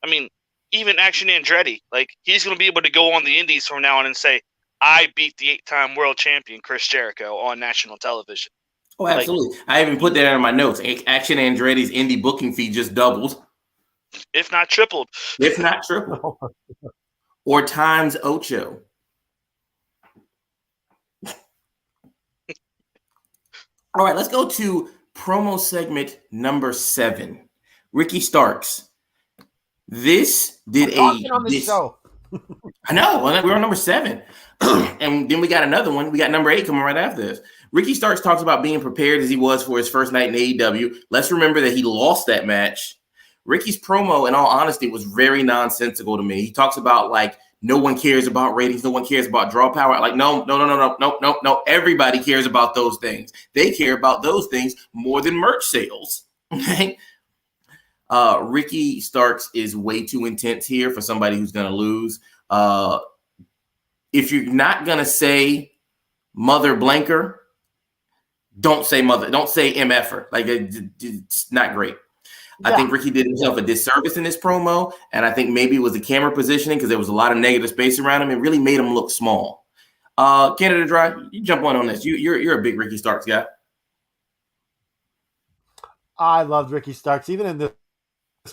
I mean, even Action Andretti, like, he's going to be able to go on the Indies from now on and say, I beat the 8-time world champion Chris Jericho on national television. Oh, absolutely. I even put that in my notes. Action Andretti's indie booking fee just doubled. If not tripled. If not tripled. Or times ocho. All right, let's go to promo segment number 7. Ricky Starks. This did on the show. I know. We're on number 7. And then we got another one. We got number 8 coming right after this. Ricky Starks talks about being prepared as he was for his first night in AEW. Let's remember that he lost that match. Ricky's promo, in all honesty, was very nonsensical to me. He talks about, like, no one cares about ratings. No one cares about draw power. Like, no. Everybody cares about those things. They care about those things more than merch sales. Okay. Ricky Starks is way too intense here for somebody who's going to lose. If you're not going to say mother blanker, don't say mother. Don't say MFer. Like, it's not great. Yeah. I think Ricky did himself a disservice in this promo, and I think maybe it was the camera positioning because there was a lot of negative space around him. It really made him look small. Canada Dry, you jump on this. You're a big Ricky Starks guy. I loved Ricky Starks, even in this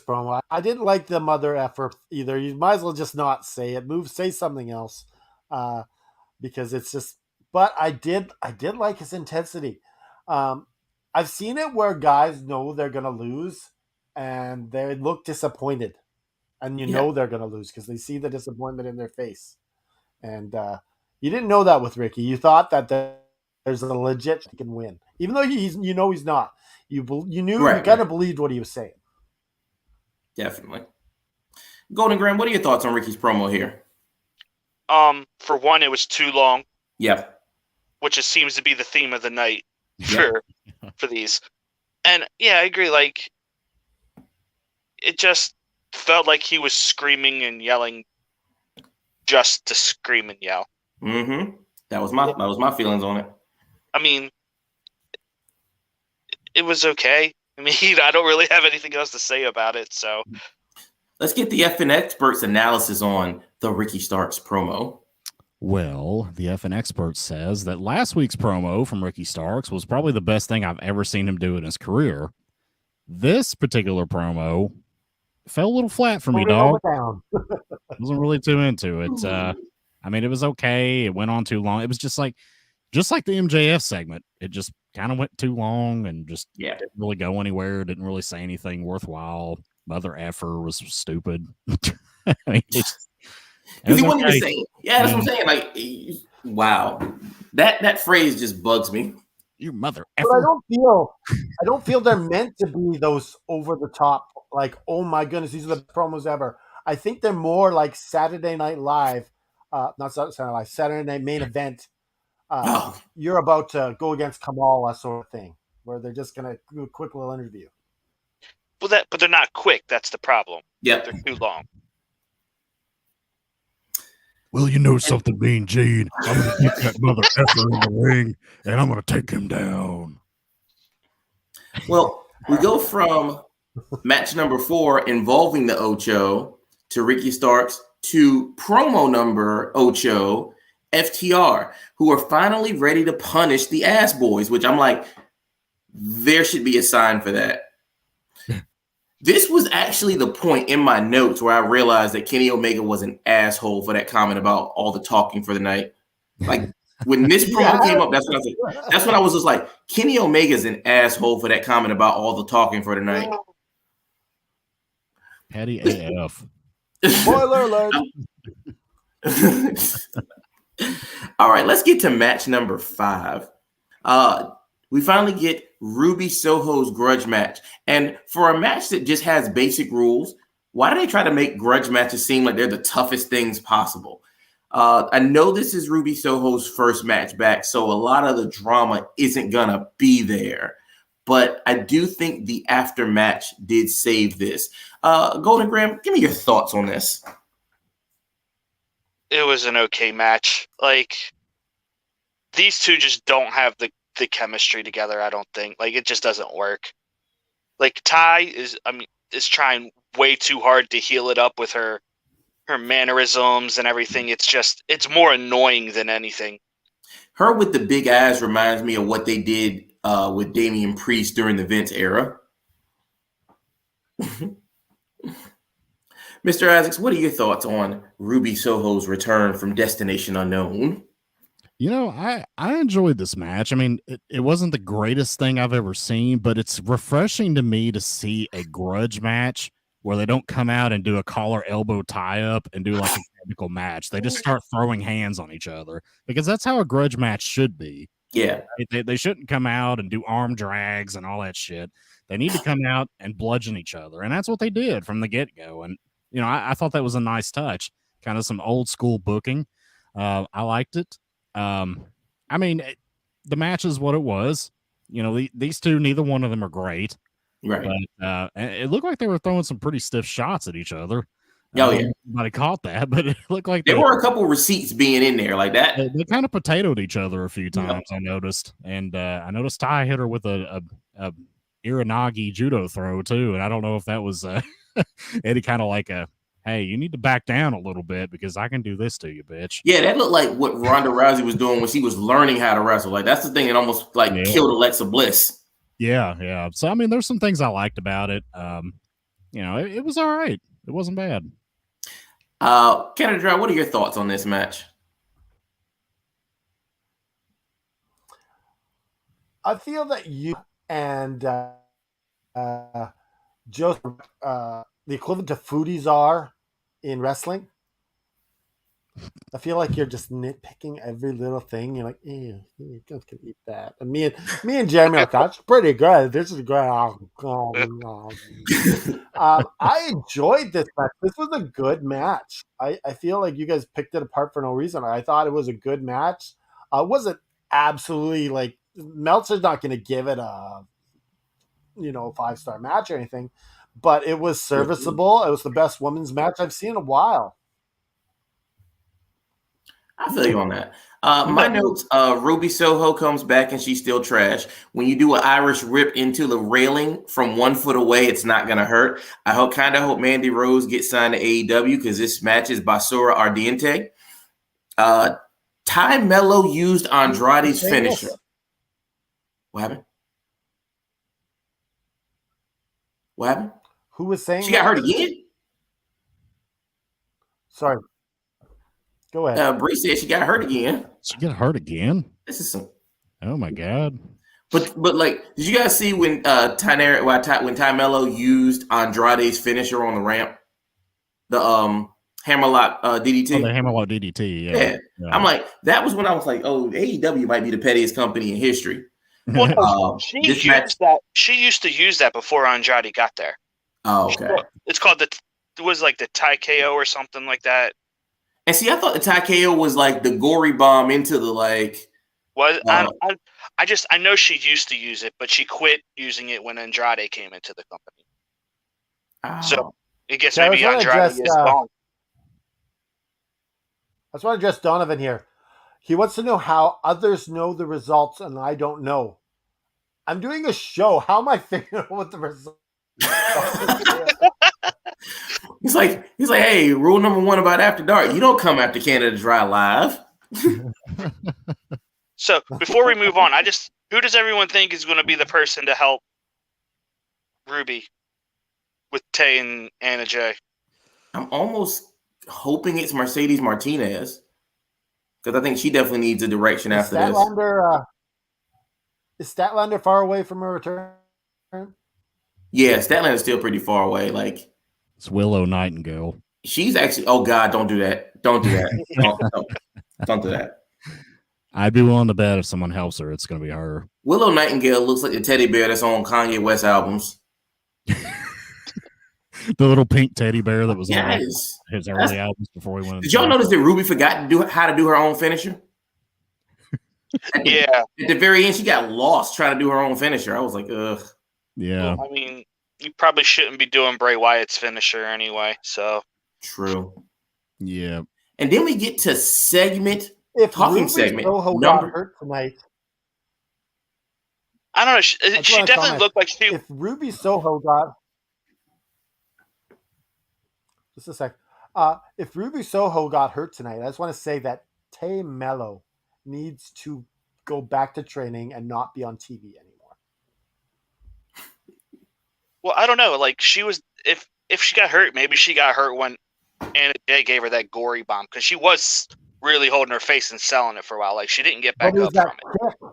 promo. I didn't like the mother effer either. You might as well just not say it. Say something else, because it's just. But I did like his intensity. I've seen it where guys know they're gonna lose, and they look disappointed, and you know they're gonna lose because they see the disappointment in their face. And you didn't know that with Ricky. You thought that there's a legit he can win, even though he's not. You knew you kind of believed what he was saying. Definitely. Golden Graham, what are your thoughts on Ricky's promo here? For one, it was too long. Yeah. Which seems to be the theme of the night for these. And yeah, I agree. Like, it just felt like he was screaming and yelling just to scream and yell. Mm-hmm. That was my feelings on it. I mean, it was okay. I mean, I don't really have anything else to say about it. So let's get the FN Experts analysis on the Ricky Starks promo. Well, the FN Expert says that last week's promo from Ricky Starks was probably the best thing I've ever seen him do in his career. This particular promo fell a little flat for me, dog. Wasn't really too into it. I mean, it was okay. It went on too long. It was just like the MJF segment. It just kind of went too long and just didn't really go anywhere. Didn't really say anything worthwhile. Mother effer was stupid. I mean, because he wasn't even saying. Yeah, that's what I'm saying. Like, wow, that phrase just bugs me. You mother effer. But I don't feel they're meant to be those over the top. Like, oh my goodness, these are the promos ever. I think they're more like Saturday Night Live, not Saturday Night Live, Saturday Night Main Event. You're about to go against Kamala sort of thing, where they're just gonna do a quick little interview. Well, but they're not quick. That's the problem. Yeah, they're too long. Well, you know something, Mean Gene. I'm gonna get that mother effer in the ring, and I'm gonna take him down. Well, we go from match number 4 involving the Ocho to Ricky Starks to promo number Ocho, FTR, who are finally ready to punish the Ass Boys, which I'm like, there should be a sign for that. This was actually the point in my notes where I realized that Kenny Omega was an asshole for that comment about all the talking for the night. Like, When this promo came up, that's what I said. That's when I was just like, Kenny Omega's an asshole for that comment about all the talking for tonight. Petty AF. Spoiler alert. All right, let's get to match number 5. We finally get Ruby Soho's grudge match. And for a match that just has basic rules, why do they try to make grudge matches seem like they're the toughest things possible? I know this is Ruby Soho's first match back, so a lot of the drama isn't going to be there. But I do think the aftermatch did save this. Golden Graham, give me your thoughts on this. It was an okay match. Like, these two just don't have the chemistry together, I don't think. Like, it just doesn't work. Like, Ty is trying way too hard to heal it up with her mannerisms and everything. It's more annoying than anything. Her with the big eyes reminds me of what they did with Damian Priest during the Vince era. Mr. Isaacs, what are your thoughts on Ruby Soho's return from Destination Unknown? You know, I enjoyed this match. I mean, it wasn't the greatest thing I've ever seen, but it's refreshing to me to see a grudge match where they don't come out and do a collar elbow tie up and do like a technical match. They just start throwing hands on each other, because that's how a grudge match should be. Yeah. They shouldn't come out and do arm drags and all that shit. They need to come out and bludgeon each other. And that's what they did from the get-go. And, you know, I thought that was a nice touch, kind of some old school booking. I liked it. I mean, the match is what it was. You know, these two, neither one of them are great. Right. But it looked like they were throwing some pretty stiff shots at each other. Oh, yeah. Nobody caught that, but it looked like there were a couple receipts being in there like that. They kind of potatoed each other a few times, I noticed. And I noticed Ty hit her with a Iranagi judo throw, too. And I don't know if that was any kind of like a, hey, you need to back down a little bit because I can do this to you, bitch. Yeah, that looked like what Ronda Rousey was doing when she was learning how to wrestle. Like, that's the thing that almost like killed Alexa Bliss. Yeah. So, I mean, there's some things I liked about it. You know, it was all right. It wasn't bad. Canada Dry, what are your thoughts on this match? I feel that you and Joe, the equivalent to foodies are in wrestling. I feel like you're just nitpicking every little thing. You're like, you just can eat that. And me and Jeremy are like, that's pretty good. This is good. I enjoyed this match. This was a good match. I feel like you guys picked it apart for no reason. I thought it was a good match. It wasn't absolutely like Meltzer's not going to give it a 5-star match or anything, but it was serviceable. It was the best women's match I've seen in a while. I feel you on that. My notes, Ruby Soho comes back and she's still trash. When you do an Irish rip into the railing from 1 foot away, it's not going to hurt. I kind of hope Mandy Rose gets signed to AEW because this match is Basura Ardiente. Ty Mello used Andrade's finisher. What happened? What happened? Who was saying she got hurt again? Sorry. Go ahead. Bree said she got hurt again. She got hurt again? This is some. Oh my god! But like, did you guys see when Ty Mello used Andrade's finisher on the ramp? The Hammerlock DDT. Oh, the Hammerlock DDT. Yeah. I'm like, that was when I was like, oh, AEW might be the pettiest company in history. Well, she used to use that before Andrade got there. Oh, okay. It's called the Thai KO or something like that. And see, I thought the Thai KO was like the gory bomb into the like. I know she used to use it, but she quit using it when Andrade came into the company. Oh. So I guess maybe Andrade is gone. I just want to address Donovan here. He wants to know how others know the results, and I don't know. I'm doing a show. How am I figuring out what the results are? He's like, hey, rule number 1 about After Dark: you don't come after Canada Dry live. So before we move on, who does everyone think is going to be the person to help Ruby with Tay and Anna Jay? I'm almost hoping it's Mercedes Martinez. Because I think she definitely needs a direction after this. Is Statlander far away from her return? Yeah, Statlander's still pretty far away. Like, It's Willow Nightingale. she's actually. Oh God, don't do that. Don't do that. Don't do that. I'd be willing to bet if someone helps her, it's going to be her. Willow Nightingale looks like the teddy bear that's on Kanye West albums. The little pink teddy bear that was on Yes. his early albums before he went. Did y'all notice that Ruby forgot to do how to do her own finisher? Yeah. At the very end, she got lost trying to do her own finisher. I was like, ugh. Yeah. Well, I mean, you probably shouldn't be doing Bray Wyatt's finisher anyway. So True. Yeah. And then we get to segment. If Talking Ruby segment, Soho number- got hurt tonight, I don't know. She wanna definitely comment. looked like she. if Ruby Soho got just a sec, if Ruby Soho got hurt tonight, I just want to say that Tay Mello needs to go back to training and not be on TV anymore. Well, I don't know. Like she was, if she got hurt, maybe she got hurt when Anna Jay gave her that gory bomb because she was really holding her face and selling it for a while. Like she didn't get back up from it. Kick.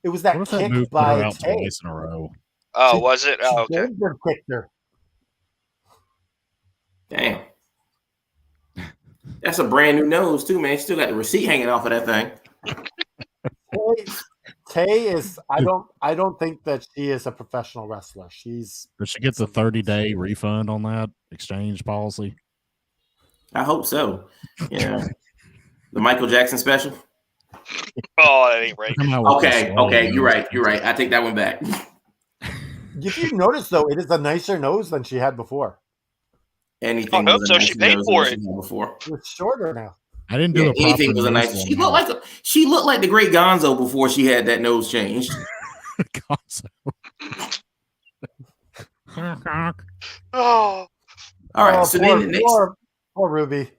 It was that What if that kick move put her by out Tay. twice in a row? Oh, She- was it? Oh, okay. Ginger kicked her. Damn. That's a brand new nose, too, man. Still got the receipt hanging off of that thing. Tay is. I don't think that she is a professional wrestler. She's. Does she get the 30-day refund on that exchange policy? I hope so. Yeah. The Michael Jackson special? Oh, that ain't right. Come out with Okay, this okay. slow You're right. nose. You're right. I take that one back. If you notice, though, it is a nicer nose than she had before. Anything I hope was a so. nicer She paid nose for than it. she had before. It's shorter now. I didn't do Yeah, a proper anything was a nose nice. one She now. looked like the great Gonzo before she had that nose changed. Oh, All right. Oh, So then the next poor Ruby.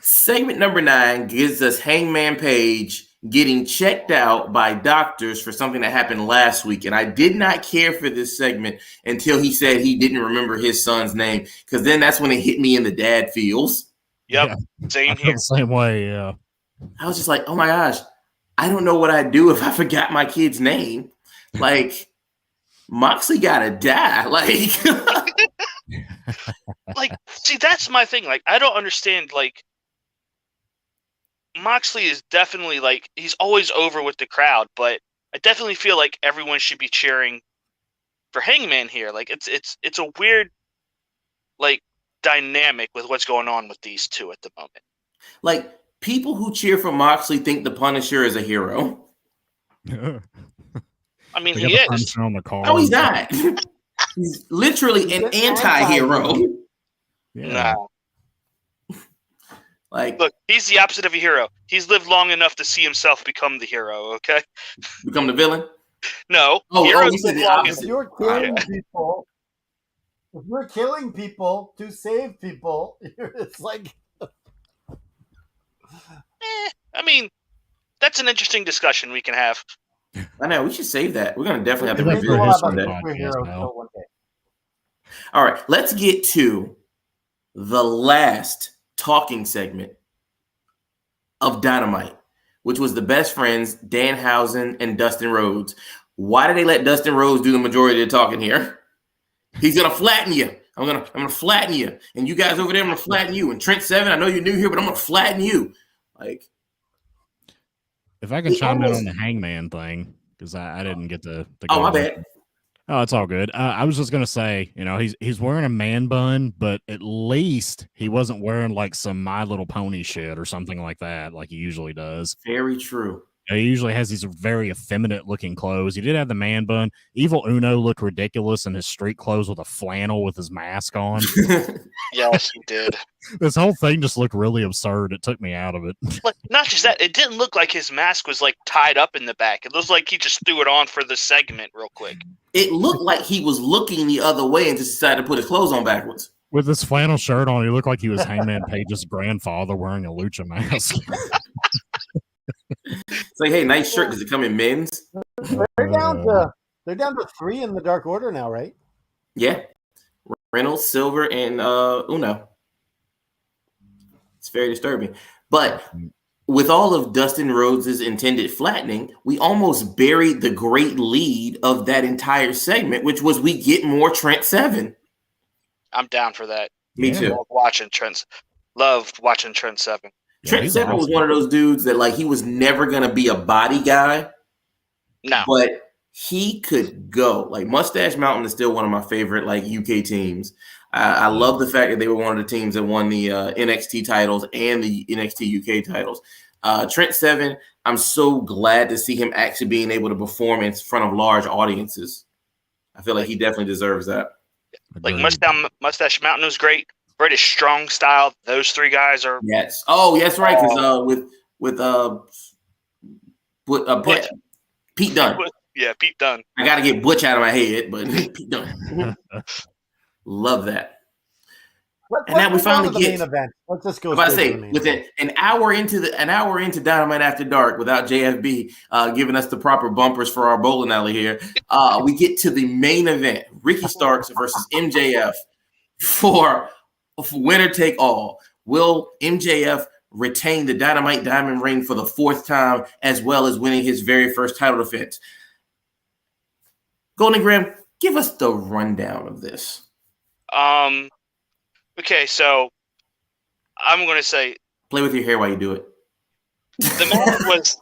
segment number 9 gives us Hangman Page getting checked out by doctors for something that happened last week. And I did not care for this segment until he said he didn't remember his son's name, because then that's when it hit me in the dad feels. yep. I Same feel here. the same way, yeah. I was just like, oh my gosh, I don't know what I'd do if I forgot my kid's name. Like, Moxley gotta die. Like, see, that's my thing. Like, I don't understand. Like, Moxley is definitely like he's always over with the crowd, but I definitely feel like everyone should be cheering for Hangman here. Like, it's a weird like dynamic with what's going on with these two at the moment. Like, people who cheer for Moxley think the Punisher is a hero. I mean, They he got the is. Punisher on the car. No, he's not. He's literally an He's an anti-hero. Yeah. No. Like, Look, he's the opposite of a hero. He's lived long enough to see himself become the hero, okay? become the villain. No. Oh, heroes he said live the long opposite. If you're killing people to save people, it's like I mean, that's an interesting discussion we can have. I know, we should save that. We're going to definitely have to Maybe revisit we'll this have one a day. superhero show one day. All right, let's get to the last talking segment of Dynamite, which was the best friends, Danhausen and Dustin Rhodes. Why did they let Dustin Rhodes do the majority of the talking here? He's gonna flatten you. I'm gonna flatten you, and you guys over there, I'm gonna flatten you. And Trent Seven, I know you're new here, but I'm gonna flatten you. Like, If I can He chime in almost- on the Hangman thing, because I didn't get to oh go my into bad. it. Oh, it's all good. I was just gonna say, he's wearing a man bun, but at least he wasn't wearing like some My Little Pony shit or something like that, like he usually does. Very true. He usually has these very effeminate looking clothes. He did have the man bun. Evil Uno looked ridiculous in his street clothes with a flannel with his mask on. Yes, he did. This whole thing just looked really absurd. It took me out of it. Like, not just that, it didn't look like his mask was like tied up in the back. It looked like he just threw it on for the segment real quick. It looked like he was looking the other way and just decided to put his clothes on backwards. With his flannel shirt on, he looked like he was Hangman Page's grandfather wearing a lucha mask. It's like, hey, nice shirt. Does it come in men's? They're down to 3 in the Dark Order now, right? Yeah. Reynolds, Silver, and Uno. It's very disturbing. But with all of Dustin Rhodes' intended flattening, we almost buried the great lead of that entire segment, which was we get more Trent Seven. I'm down for that. Me Yeah. too. Loved watching Trent Seven. Trent he's Seven was awesome. one of those dudes that like he was never gonna be a body guy, No, but he could go. Like Mustache Mountain is still one of my favorite like UK teams. I love the fact that they were one of the teams that won the NXT titles and the NXT UK titles. Trent Seven, I'm so glad to see him actually being able to perform in front of large audiences. I feel like he definitely deserves that. like Agreed. Mustache Mountain was great. British Strong Style. Those three guys are. Yes. Oh, yes, right. Because with Pete Dunne. Yeah, Pete Dunne. I got to get Butch out of my head, but Pete Dunne. Love that. And now we finally the get main event. Let's just go. I'm about to straight say to the main within event. an hour into Dynamite After Dark without JFB giving us the proper bumpers for our bowling alley here, we get to the main event: Ricky Starks versus MJF for winner take all. Will MJF retain the Dynamite Diamond Ring for the 4th time, as well as winning his very first title defense? Golden Graham, give us the rundown of this. Okay, so I'm going to say Play with your hair while you do it. the match was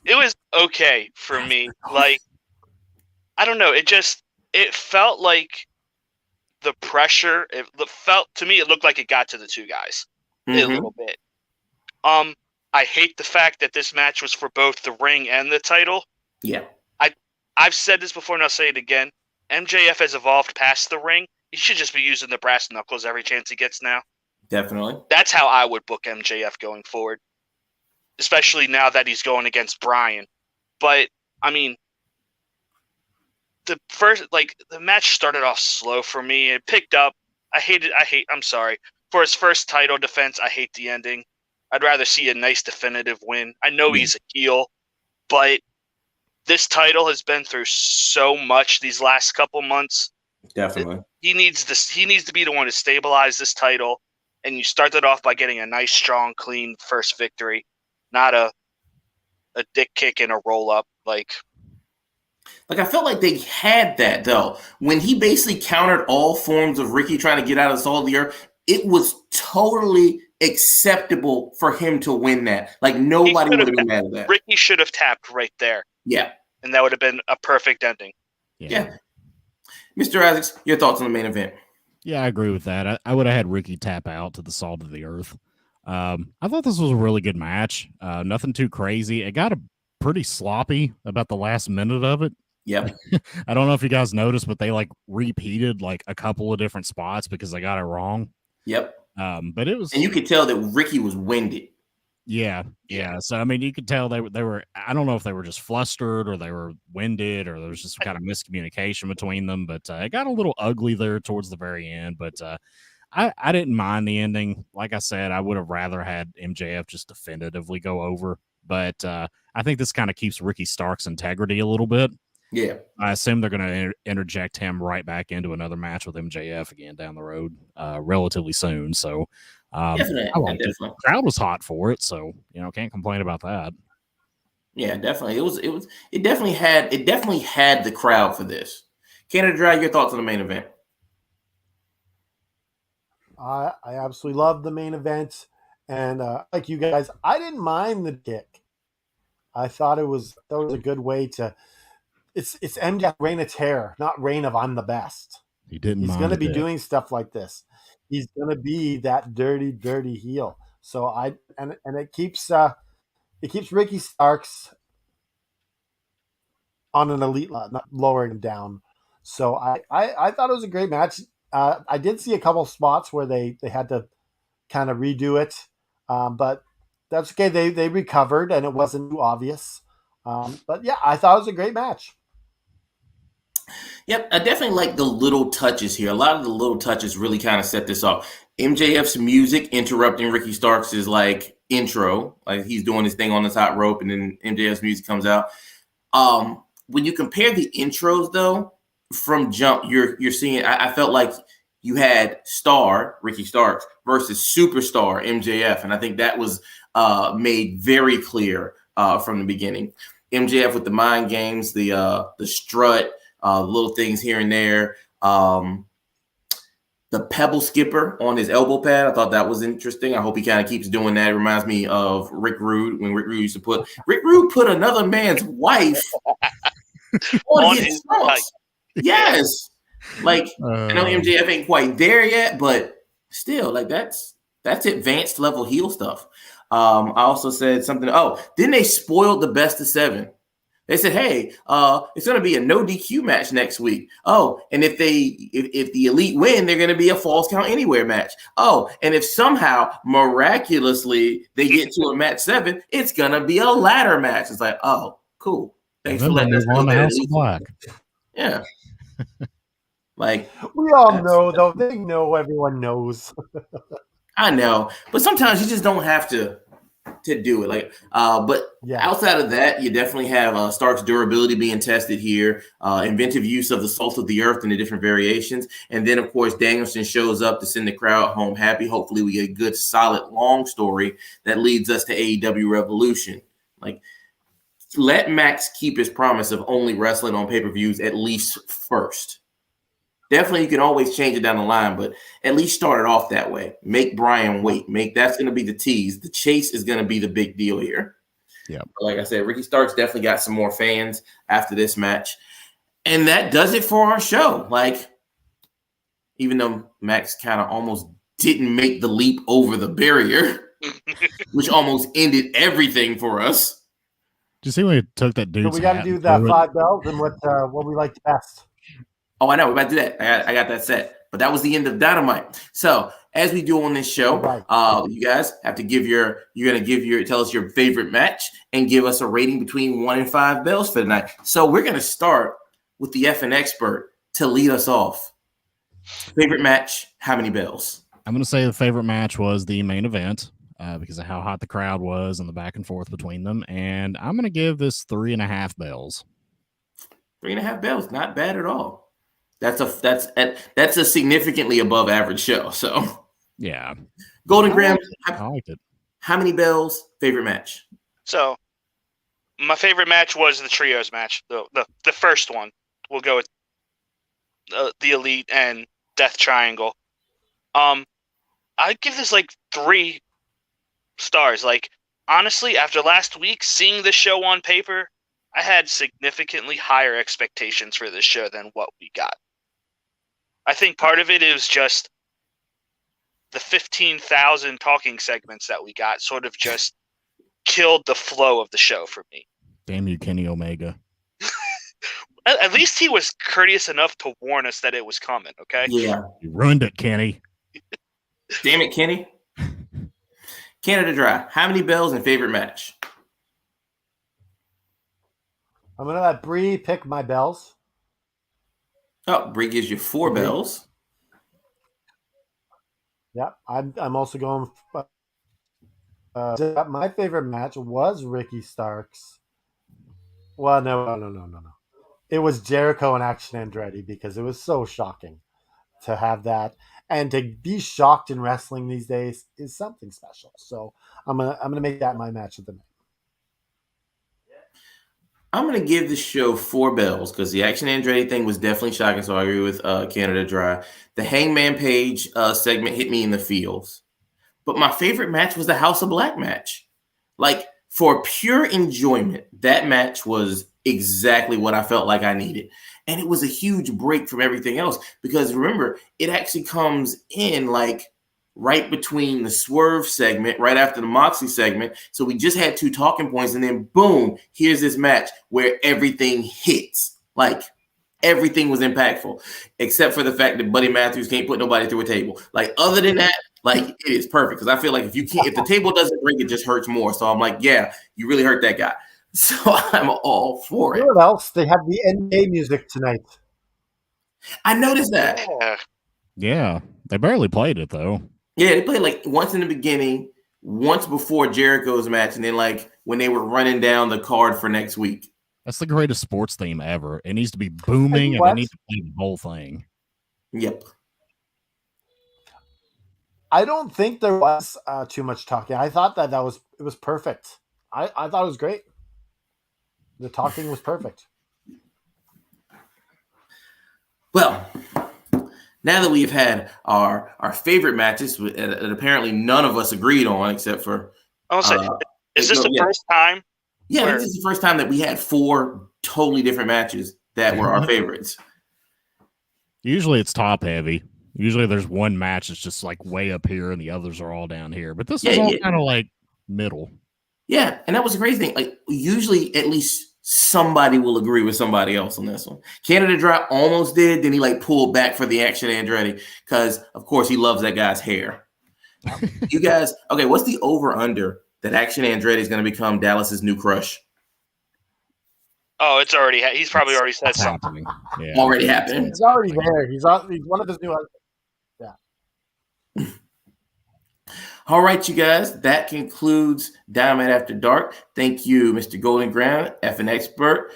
it was okay for me. Like, I don't know, it felt like the pressure. It felt to me, it looked like it got to the two guys a little bit. I hate the fact that this match was for both the ring and the title. Yeah. I've said this before and I'll say it again. MJF has evolved past the ring. He should just be using the brass knuckles every chance he gets now. Definitely. That's how I would book MJF going forward, especially now that he's going against Bryan. But, I mean, the match started off slow for me. It picked up. I'm sorry. For his first title defense, I hate the ending. I'd rather see a nice definitive win. I know he's a heel, but this title has been through so much these last couple months. Definitely. He needs to be the one to stabilize this title, and you start that off by getting a nice, strong, clean first victory, not a dick kick and a roll up. Like I felt like they had that though. When he basically countered all forms of Ricky trying to get out of the Salt of the Earth, it was totally acceptable for him to win that. Like nobody would have been mad at that. Ricky should have tapped right there. Yeah. And that would have been a perfect ending. Yeah. Mr. Isaacs, your thoughts on the main event? Yeah, I agree with that. I would have had Ricky tap out to the Salt of the Earth. I thought this was a really good match. Nothing too crazy. It got pretty sloppy about the last minute of it. Yep. I don't know if you guys noticed, but they like repeated like a couple of different spots because they got it wrong. Yep. But it was, and you could tell that Ricky was winded. Yeah. So I mean, you could tell they were. I don't know if they were just flustered or they were winded or there was just kind of miscommunication between them. But it got a little ugly there towards the very end. But I didn't mind the ending. Like I said, I would have rather had MJF just definitively go over. But I think this kind of keeps Ricky Stark's integrity a little bit. Yeah. I assume they're going to interject him right back into another match with MJF again down the road relatively soon. So definitely. I liked it. The crowd was hot for it, so can't complain about that. Yeah, definitely. It definitely had the crowd for this. Canada Dry, your thoughts on the main event? I absolutely loved the main event, and like you guys, I didn't mind the kick. I thought that was a good way to. It's MJF reign of terror, not reign of I'm the best. He didn't. He's going to be doing stuff like this. He's going to be that dirty heel. So it keeps Ricky Starks on an elite level, not lowering him down. So I thought it was a great match. I did see a couple spots where they had to kind of redo it, but that's okay. They recovered and it wasn't too obvious. But yeah, I thought it was a great match. Yep, I definitely like the little touches here. A lot of the little touches really kind of set this off. MJF's music interrupting Ricky Starks is like intro, like he's doing his thing on the top rope, and then MJF's music comes out. When you compare the intros, though, from jump, you're seeing. I felt like you had star Ricky Starks versus superstar MJF, and I think that was made very clear from the beginning. MJF with the mind games, the strut, little things here and there. The pebble skipper on his elbow pad, I thought that was interesting. I hope he kind of keeps doing that. It reminds me of Rick Rude when Rick Rude used to Rick Rude put another man's wife on his trunks. Yes. Like, I know MJF ain't quite there yet, but still, like that's advanced level heel stuff. I also said something. Oh, then they spoiled the best of 7. They said, "Hey, it's going to be a no DQ match next week." Oh, and if the Elite win, they're going to be a Falls Count Anywhere match. Oh, and if somehow miraculously they get to a match 7, it's going to be a ladder match. It's like, oh, cool. Thanks for letting us know. House of Black. Yeah. Like, we all know, though. They know everyone knows. I know, but sometimes you just don't have to do it. Like, but outside of that, you definitely have Stark's durability being tested here, inventive use of the salt of the earth and the different variations, and then of course Danielson shows up to send the crowd home happy. Hopefully, we get a good, solid, long story that leads us to AEW Revolution. Like, let Max keep his promise of only wrestling on pay-per-views at least first. Definitely, you can always change it down the line, but at least start it off that way. Make Brian wait. That's going to be the tease. The chase is going to be the big deal here. Yeah. Like I said, Ricky Starks definitely got some more fans after this match. And that does it for our show. Like, even though Max kind of almost didn't make the leap over the barrier, which almost ended everything for us. Did you see when he took that dude's So we got to do the 5 bells and what we like best. Oh, I know. We're about to do that. I got that set. But that was the end of Dynamite. So as we do on this show, you guys have to tell us your favorite match and give us a rating between 1 and 5 bells for the night. So we're going to start with the effing expert to lead us off. Favorite match, how many bells? I'm going to say the favorite match was the main event because of how hot the crowd was and the back and forth between them. And I'm going to give this 3.5 bells. 3.5 bells. Not bad at all. That's a significantly above average show. So yeah, Golden Graham, I liked it. How many bells? Favorite match? So my favorite match was the trios match, the first one. We'll go with the Elite and Death Triangle. I'd give this like 3 stars. Like, honestly, after last week, seeing this show on paper, I had significantly higher expectations for this show than what we got. I think part of it is just the 15,000 talking segments that we got sort of just killed the flow of the show for me. Damn you, Kenny Omega. At least he was courteous enough to warn us that it was coming, okay? Yeah. You ruined it, Kenny. Damn it, Kenny. Canada Dry, how many bells and favorite match? I'm going to let Bree pick my bells. Oh, Bree gives you 4 bells. Yeah, I'm also going. My favorite match was Ricky Starks. Well, no. It was Jericho and Action Andretti because it was so shocking to have that, and to be shocked in wrestling these days is something special. So I'm gonna make that my match of the night. I'm going to give the show 4 bells because the Action Andretti thing was definitely shocking, so I agree with Canada Dry. The Hangman Page segment hit me in the feels. But my favorite match was the House of Black match. Like, for pure enjoyment, that match was exactly what I felt like I needed. And it was a huge break from everything else because, remember, it actually comes in, like, right between the Swerve segment, right after the Moxley segment. So we just had 2 talking points, and then boom, here's this match where everything hits. Like, everything was impactful, except for the fact that Buddy Matthews can't put nobody through a table. Like, other than that, like, it is perfect. Because I feel like if the table doesn't break, it just hurts more. So I'm like, yeah, you really hurt that guy. So I'm all for it. What else? They have the NBA music tonight. I noticed that. Yeah, they barely played it though. Yeah, they played like once in the beginning, once before Jericho's match, and then like when they were running down the card for next week. That's the greatest sports theme ever. It needs to be booming, and they need to play the whole thing. Yep. I don't think there was too much talking. I thought that it was perfect. I thought it was great. The talking was perfect. Well, now that we've had our favorite matches that apparently none of us agreed on except for I'll say, is this the first time? Yeah, this is the first time that we had 4 totally different matches that were our favorites. Usually it's top heavy. Usually there's one match that's just like way up here and the others are all down here. But this is all kind of like middle. Yeah, and that was the crazy thing. Like usually at least somebody will agree with somebody else on this one. Canada Dry almost did, then he like pulled back for the Action Andretti because of course he loves that guy's hair. You guys, okay, what's the over-under that Action Andretti is going to become Dallas's new crush? Oh, it's already. He's probably already said something. Yeah. Already happened. He's already there. He's one of his new. Yeah. All right, you guys. That concludes Dynamite After Dark. Thank you, Mr. Golden Graham, F1 expert.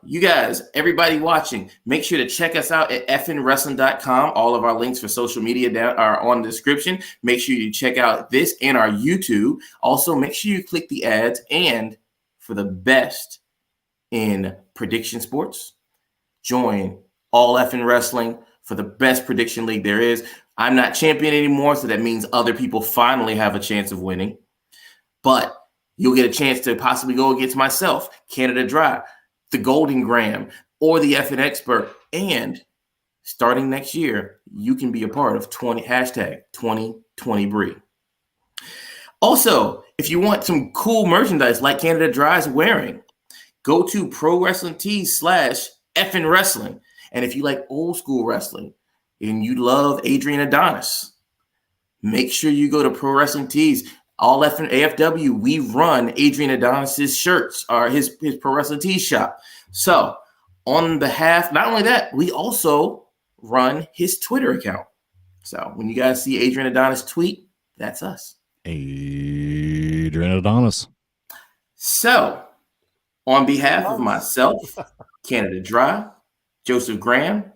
You guys, everybody watching, make sure to check us out at fnwrestling.com. All of our links for social media are on the description. Make sure you check out this and our YouTube. Also, make sure you click the ads. And for the best in prediction sports, join All F1 Wrestling for the best prediction league there is. I'm not champion anymore, so that means other people finally have a chance of winning. But you'll get a chance to possibly go against myself, Canada Dry, the Golden Graham, or the F1 expert. And starting next year, you can be a part of #2020Bree. Also, if you want some cool merchandise like Canada Dry is wearing, go to Pro Wrestling Tees /F1 Wrestling. And if you like old school wrestling and you love Adrian Adonis, make sure you go to Pro Wrestling Tees. All F1 AFW, we run Adrian Adonis's shirts, or his Pro Wrestling Tees shop. So on behalf, not only that, we also run his Twitter account. So when you guys see Adrian Adonis tweet, that's us. Adrian Adonis. So on behalf of myself, Canada Dry, Joseph Graham,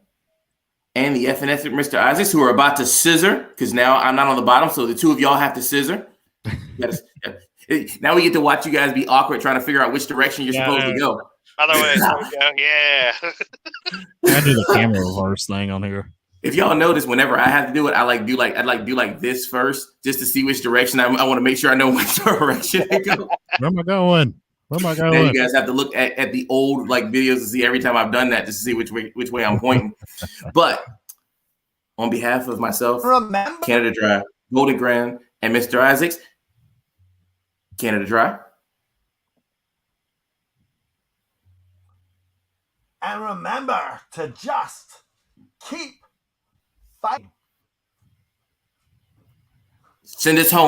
and the F1 expert, Mr. Isaacs, who are about to scissor, because now I'm not on the bottom, so the two of y'all have to scissor. Now we get to watch you guys be awkward trying to figure out which direction you're supposed to go. Other way, there we go. Yeah. I do the camera reverse thing on here. If y'all notice, whenever I have to do it, I'd do like this first, just to see which direction I want to make sure I know which direction to go. Where am I going? Now you guys have to look at the old videos to see every time I've done that, just to see which way I'm pointing. But on behalf of myself, Canada Dry, Golden Graham, and Mr. Isaacs, Canada Dry. And remember to just keep fighting. Send us home.